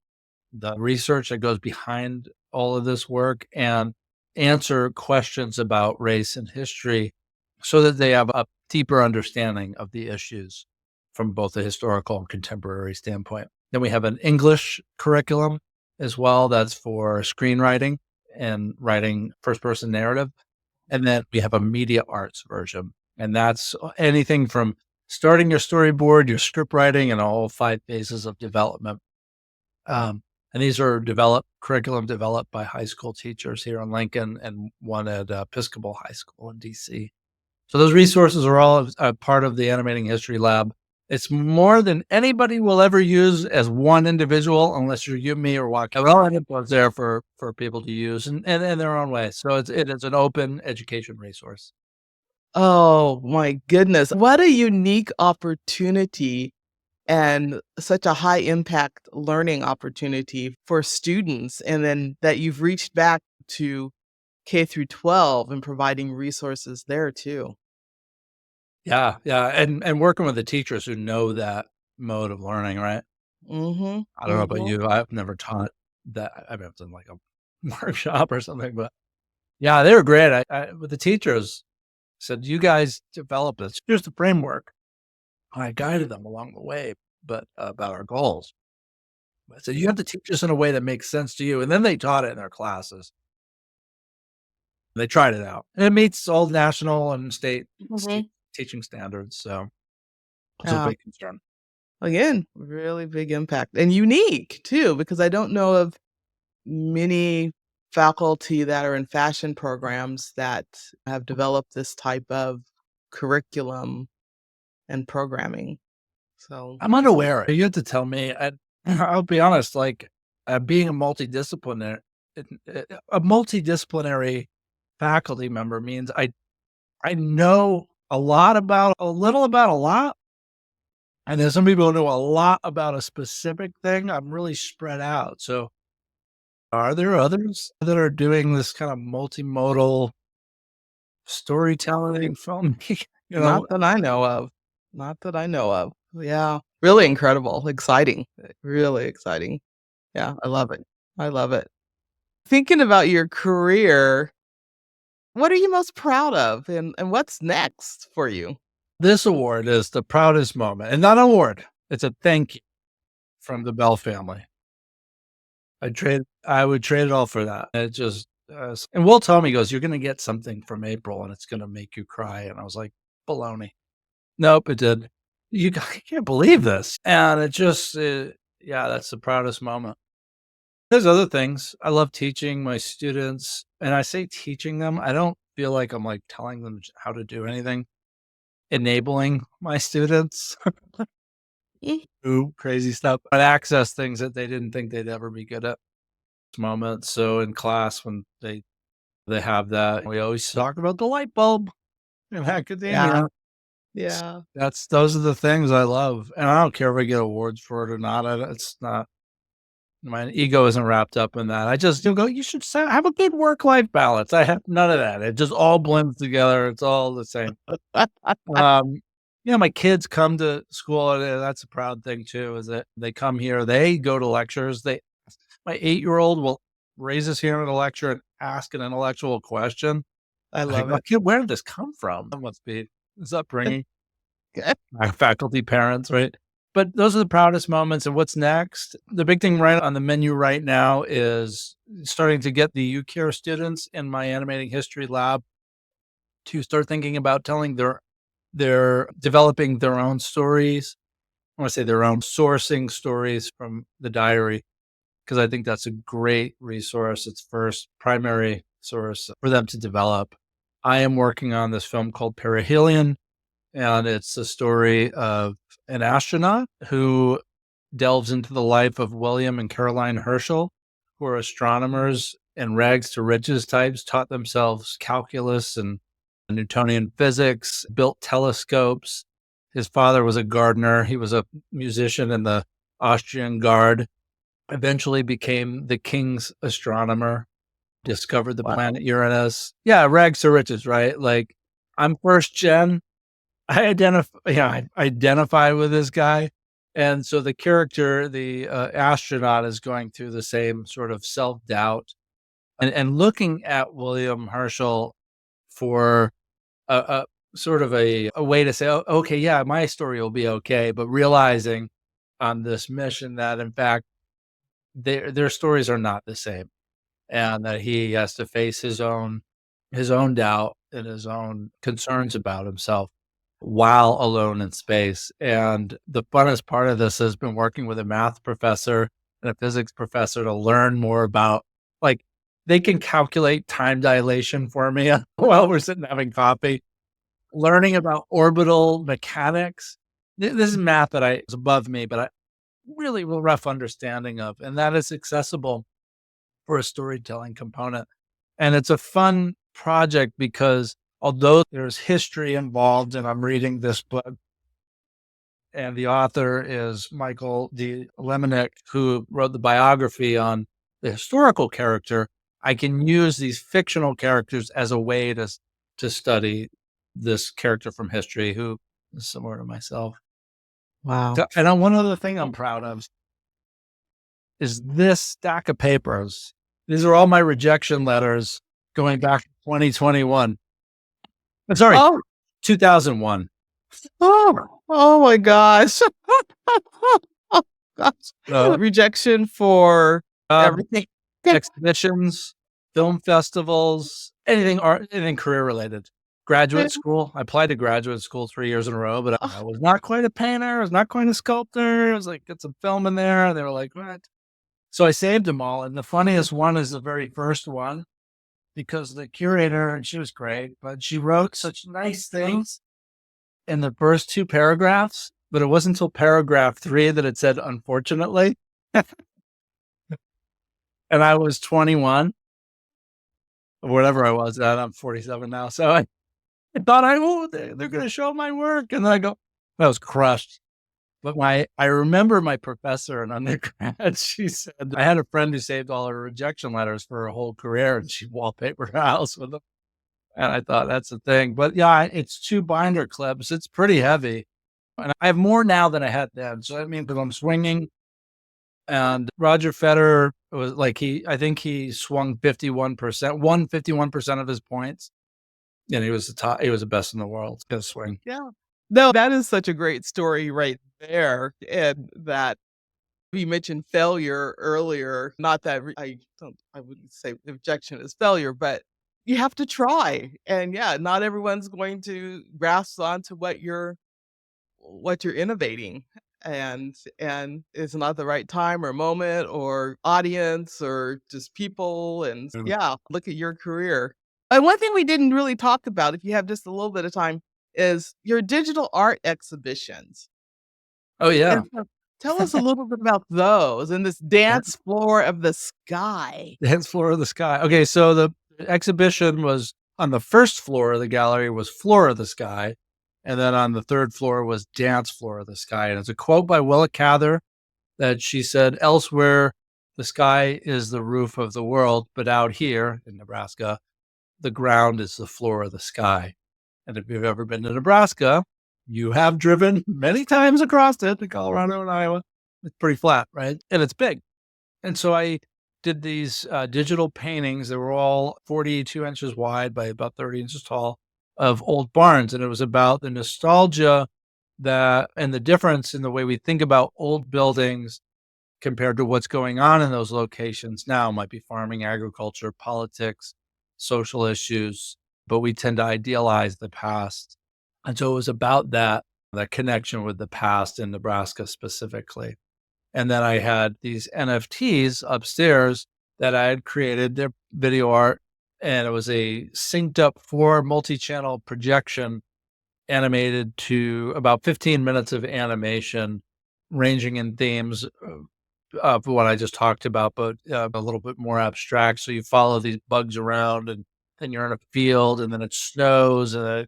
Speaker 1: the research that goes behind all of this work, and answer questions about race and history so that they have a deeper understanding of the issues from both a historical and contemporary standpoint. Then we have an English curriculum as well. That's for screenwriting and writing first person narrative. And then we have a media arts version. And that's anything from starting your storyboard, your script writing, and all 5 phases of development. And these are curriculum developed by high school teachers here in Lincoln and one at Episcopal High School in DC. So those resources are all a part of the Animating History Lab. It's more than anybody will ever use as one individual, unless you're you, me, or Joaquin. All of it was there for people to use in their own way. So it is an open education resource.
Speaker 2: Oh my goodness. What a unique opportunity and such a high impact learning opportunity for students. And then that you've reached back to K through 12 and providing resources there too.
Speaker 1: Yeah, yeah, and working with the teachers who know that mode of learning, right?
Speaker 2: Mhm.
Speaker 1: I don't know about
Speaker 2: Mhm.
Speaker 1: you. I've never taught that. I've done like a workshop or something, but yeah, they were great. I with the teachers said, "You guys develop this. Here's the framework." I guided them along the way, but about our goals. I said, "You have to teach this in a way that makes sense to you," and then they taught it in their classes. They tried it out, and it meets all national and state
Speaker 2: Mhm.
Speaker 1: teaching standards. So it's a
Speaker 2: Yeah.
Speaker 1: big concern.
Speaker 2: Again, really big impact and unique too, because I don't know of many faculty that are in fashion programs that have developed this type of curriculum and programming. So,
Speaker 1: I'm unaware. You have to tell me. I'll be honest. Like being a multidisciplinary faculty member means I know a little about a lot. And then some people know a lot about a specific thing. I'm really spread out. So are there others that are doing this kind of multimodal storytelling, filmmaking? You
Speaker 2: not
Speaker 1: know,
Speaker 2: that I know of. Not that I know of. Yeah, really incredible, exciting, really exciting. Yeah, I love it. I love it. Thinking about your career, what are you most proud of and what's next for you?
Speaker 1: this award is the proudest moment, and not an award. It's a thank you from the Bell family. I would trade it all for that. It just, and Will told me, he goes, "You're going to get something from April and it's going to make you cry." And I was like, baloney. Nope, it did. I can't believe this. And it just, yeah, that's the proudest moment. There's other things. I love teaching my students, and I say teaching them. I don't feel like I'm like telling them how to do anything, enabling my students
Speaker 2: Mm,
Speaker 1: do crazy stuff, but access things that they didn't think they'd ever be good at moments. So in class, when they have that, we always talk about the light bulb in
Speaker 2: yeah,
Speaker 1: academia.
Speaker 2: yeah.
Speaker 1: Those are the things I love, and I don't care if I get awards for it or not. It's not. My ego isn't wrapped up in that. I just do go, you should have a good work-life balance. I have none of that. It just all blends together. It's all the same. Um, my kids come to school, and that's a proud thing too, is that they come here, they go to lectures. My 8-year-old will raise his hand at a lecture and ask an intellectual question.
Speaker 2: I
Speaker 1: I
Speaker 2: love
Speaker 1: go,
Speaker 2: it.
Speaker 1: "Kid, where did this come from?" That must be his upbringing.
Speaker 2: Good.
Speaker 1: My faculty, parents, right? But those are the proudest moments. And what's next? The big thing right on the menu right now is starting to get the UCare students in my Animating History Lab to start thinking about telling their developing their own stories. I want to say their own sourcing stories from the diary, because I think that's a great resource. It's first primary source for them to develop. I am working on this film called Perihelion, and it's a story of an astronaut who delves into the life of William and Caroline Herschel, who are astronomers and rags to riches types, taught themselves calculus and Newtonian physics, built telescopes. His father was a gardener. He was a musician in the Austrian Guard, eventually became the king's astronomer, discovered the
Speaker 2: Wow.
Speaker 1: planet Uranus. Yeah, rags to riches, right? Like, I'm first gen. I identify with this guy. And so the character, the astronaut, is going through the same sort of self-doubt and looking at William Herschel for a sort of a way to say, "Oh, okay, yeah, my story will be okay," but realizing on this mission that, in fact, their stories are not the same, and that he has to face his own doubt and his own concerns about himself while alone in space. And the funnest part of this has been working with a math professor and a physics professor to learn more about, like, they can calculate time dilation for me while we're sitting having coffee, learning about orbital mechanics. This is math that is above me, but I really rough understanding of, and that is accessible for a storytelling component. And it's a fun project because although there's history involved, and I'm reading this book, and the author is Michael D. Lemonick, who wrote the biography on the historical character, I can use these fictional characters as a way to study this character from history who is similar to myself.
Speaker 2: Wow.
Speaker 1: So, and one other thing I'm proud of is this stack of papers. These are all my rejection letters going back to 2021. Sorry,
Speaker 2: Oh,
Speaker 1: 2001.
Speaker 2: oh my gosh. Oh gosh.
Speaker 1: So,
Speaker 2: Rejection for everything.
Speaker 1: exhibitions, film festivals, anything art, anything career related. Graduate school. I applied to graduate school 3 years in a row, but I was not quite a painter. I was not quite a sculptor. I was like, get some film in there. And they were like, what? So I saved them all. And the funniest one is the very first one, because the curator, and she was great, but she wrote such nice things in the first 2 paragraphs, but it wasn't until paragraph 3 that it said, unfortunately. And I was 21 or whatever I was at. I'm 47 now. So I thought, they're going to show my work. And then I go, I was crushed. But I remember my professor in undergrad, she said, I had a friend who saved all her rejection letters for her whole career, and she wallpapered her house with them. And I thought, that's the thing. But yeah, it's 2 binder clips. It's pretty heavy. And I have more now than I had then. So I mean, because I'm swinging. And Roger Federer was like, I think he swung 51%, won 51% of his points. And he was the best in the world to swing.
Speaker 2: Yeah. No, that is such a great story right there. And that you mentioned failure earlier. Not that I wouldn't say rejection is failure, but you have to try. And yeah, not everyone's going to grasp onto what you're innovating. And it's not the right time or moment or audience or just people. And yeah, look at your career. And one thing we didn't really talk about, if you have just a little bit of time, is your digital art exhibitions.
Speaker 1: Oh, yeah.
Speaker 2: And so tell us a little bit about those and this dance floor of the sky.
Speaker 1: Dance floor of the sky. Okay, so the exhibition was on the first floor of the gallery was Floor of the Sky, and then on the 3rd floor was Dance Floor of the Sky. And it's a quote by Willa Cather that she said, elsewhere, the sky is the roof of the world, but out here in Nebraska, the ground is the floor of the sky. And if you've ever been to Nebraska, you have driven many times across it to Colorado and Iowa. It's pretty flat, right? And it's big. And so I did these digital paintings. They were all 42 inches wide by about 30 inches tall of old barns. And it was about the nostalgia that and the difference in the way we think about old buildings compared to what's going on in those locations now. It might be farming, agriculture, politics, social issues, but we tend to idealize the past. And so it was about that connection with the past in Nebraska specifically. And then I had these NFTs upstairs that I had created, their video art, and it was a synced up 4 multi-channel projection animated to about 15 minutes of animation, ranging in themes of what I just talked about, but a little bit more abstract. So you follow these bugs around, and then you're in a field, and then it snows, and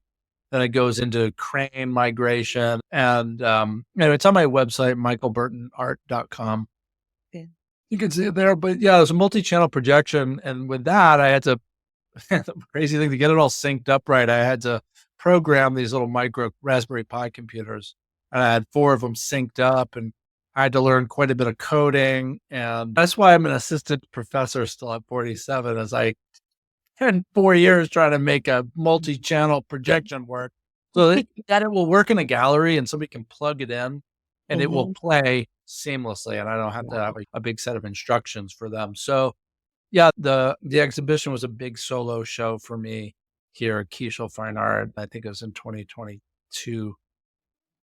Speaker 1: then it goes into crane migration. And anyway, it's on my website, michaelburtonart.com.
Speaker 2: Yeah.
Speaker 1: You can see it there. But yeah, it was a multi-channel projection. And with that, I had to, the crazy thing, to get it all synced up right, I had to program these little micro Raspberry Pi computers. And I had 4 of them synced up, and I had to learn quite a bit of coding. And that's why I'm an assistant professor still at 47, as I spent 4 years trying to make a multi-channel projection work so that it will work in a gallery and somebody can plug it in and it will play seamlessly. And I don't have to have a big set of instructions for them. So yeah, the exhibition was a big solo show for me here at Kiesel Fine Art. I think it was in 2022.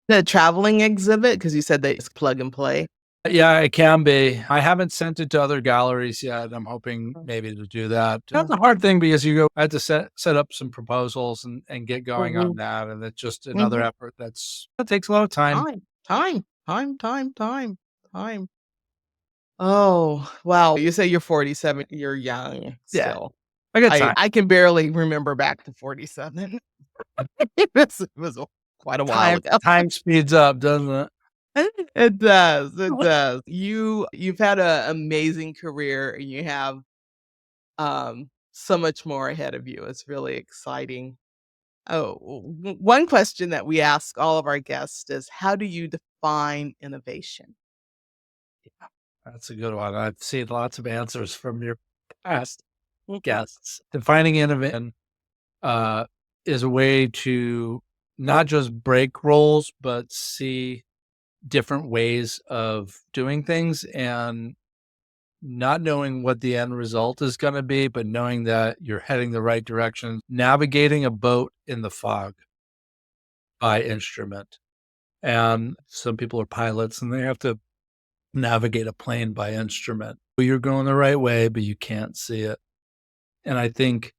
Speaker 2: The traveling exhibit, because you said that it's plug and play.
Speaker 1: Yeah, it can be. I haven't sent it to other galleries yet. I'm hoping maybe to do that. That's a hard thing because I had to set up some proposals and get going on that. And it's just another effort that takes a lot of time.
Speaker 2: Time. Oh, wow. You say you're 47, you're young
Speaker 1: Yeah.
Speaker 2: still.
Speaker 1: I got time.
Speaker 2: I can barely remember back to 47. It was quite a while ago.
Speaker 1: Time speeds up, doesn't it?
Speaker 2: It does. You've had an amazing career, and you have so much more ahead of you. It's really exciting. Oh, one question that we ask all of our guests is, how do you define innovation?
Speaker 1: That's a good one. I've seen lots of answers from your past guests. Defining innovation is a way to not just break roles, but see different ways of doing things, and not knowing what the end result is going to be, but knowing that you're heading the right direction, navigating a boat in the fog by instrument. And some people are pilots and they have to navigate a plane by instrument. You're going the right way, but you can't see it. And I think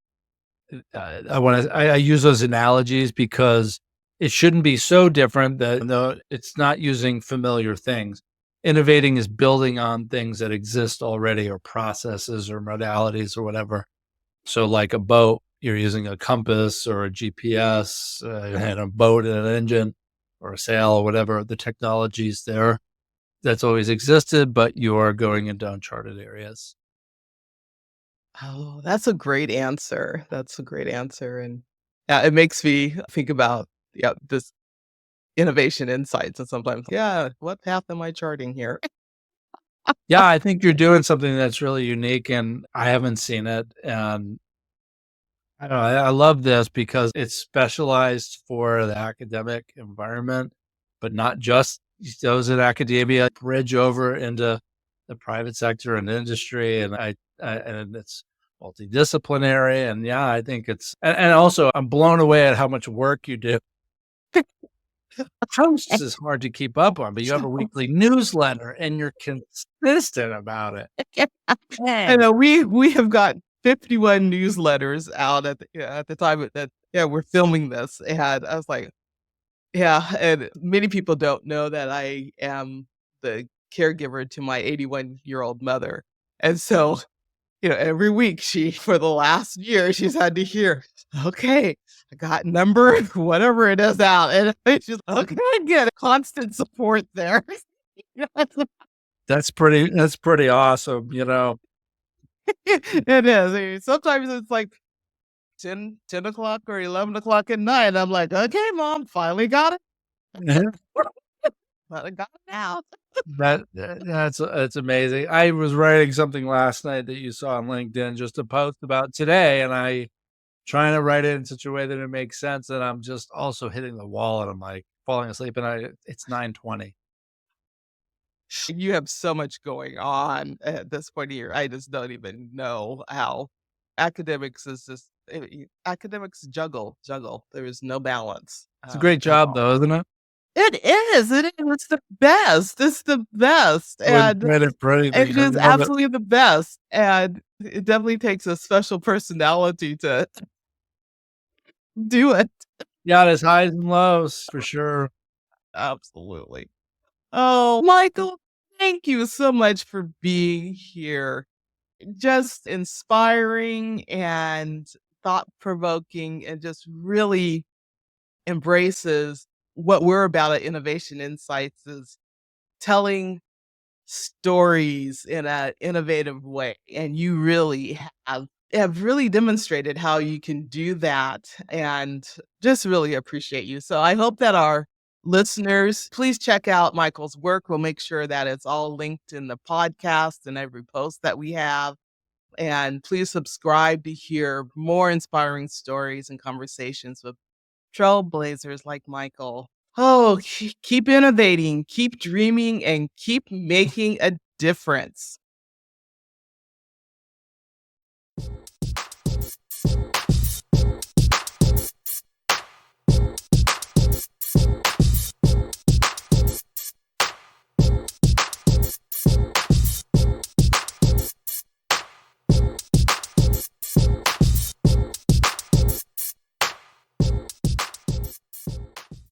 Speaker 1: I use those analogies because it shouldn't be so different that no, it's not using familiar things. Innovating is building on things that exist already, or processes or modalities or whatever. So like a boat, you're using a compass or a GPS and a boat and an engine or a sail or whatever. The technology's there that's always existed, but you're going into uncharted areas.
Speaker 2: Oh, that's a great answer. That's a great answer. And yeah, it makes me think about this innovation insights. And sometimes, what path am I charting here?
Speaker 1: Yeah, I think you're doing something that's really unique, and I haven't seen it. And I don't know, I love this because it's specialized for the academic environment, but not just those in academia, bridge over into the private sector and industry. And and it's multidisciplinary. And yeah, I think and also I'm blown away at how much work you do. Posts is hard to keep up on, but you have a weekly newsletter and you're consistent about it.
Speaker 2: I know we have got 51 newsletters out at the time that we're filming this, and I was like, and many people don't know that I am the caregiver to my 81-year-old mother, and so every week for the last year, she's had to hear, okay, I got number whatever it is out, and it's just okay, get constant support there.
Speaker 1: That's pretty awesome, you know.
Speaker 2: It is. I mean, sometimes it's like 10 o'clock or 11 o'clock at night. I'm like, okay, mom, finally got it. Finally got it now.
Speaker 1: That's amazing. I was writing something last night that you saw on LinkedIn, just a post about today, and I trying to write it in such a way that it makes sense, and I'm just also hitting the wall, and I'm like falling asleep, and it's 9:20.
Speaker 2: You have so much going on at this point of year. I just don't even know how academics is just academics juggle. There is no balance
Speaker 1: It's a great
Speaker 2: at
Speaker 1: job
Speaker 2: all.
Speaker 1: though, isn't it?
Speaker 2: It is. It is. It's the best. It's the best,
Speaker 1: I wouldn't
Speaker 2: and
Speaker 1: trade it for anything.
Speaker 2: it
Speaker 1: I
Speaker 2: is
Speaker 1: love it.
Speaker 2: absolutely the best. And it definitely takes a special personality to do it.
Speaker 1: Yeah, there's highs and lows for sure.
Speaker 2: Absolutely. Oh, Michael, thank you so much for being here. Just inspiring and thought provoking, and just really embraces what we're about at Innovation Insights is telling stories in an innovative way. And you really have really demonstrated how you can do that, and just really appreciate you. So I hope that our listeners, please check out Michael's work. We'll make sure that it's all linked in the podcast and every post that we have. And please subscribe to hear more inspiring stories and conversations with trailblazers like Michael. Oh, keep innovating, keep dreaming, and keep making a difference.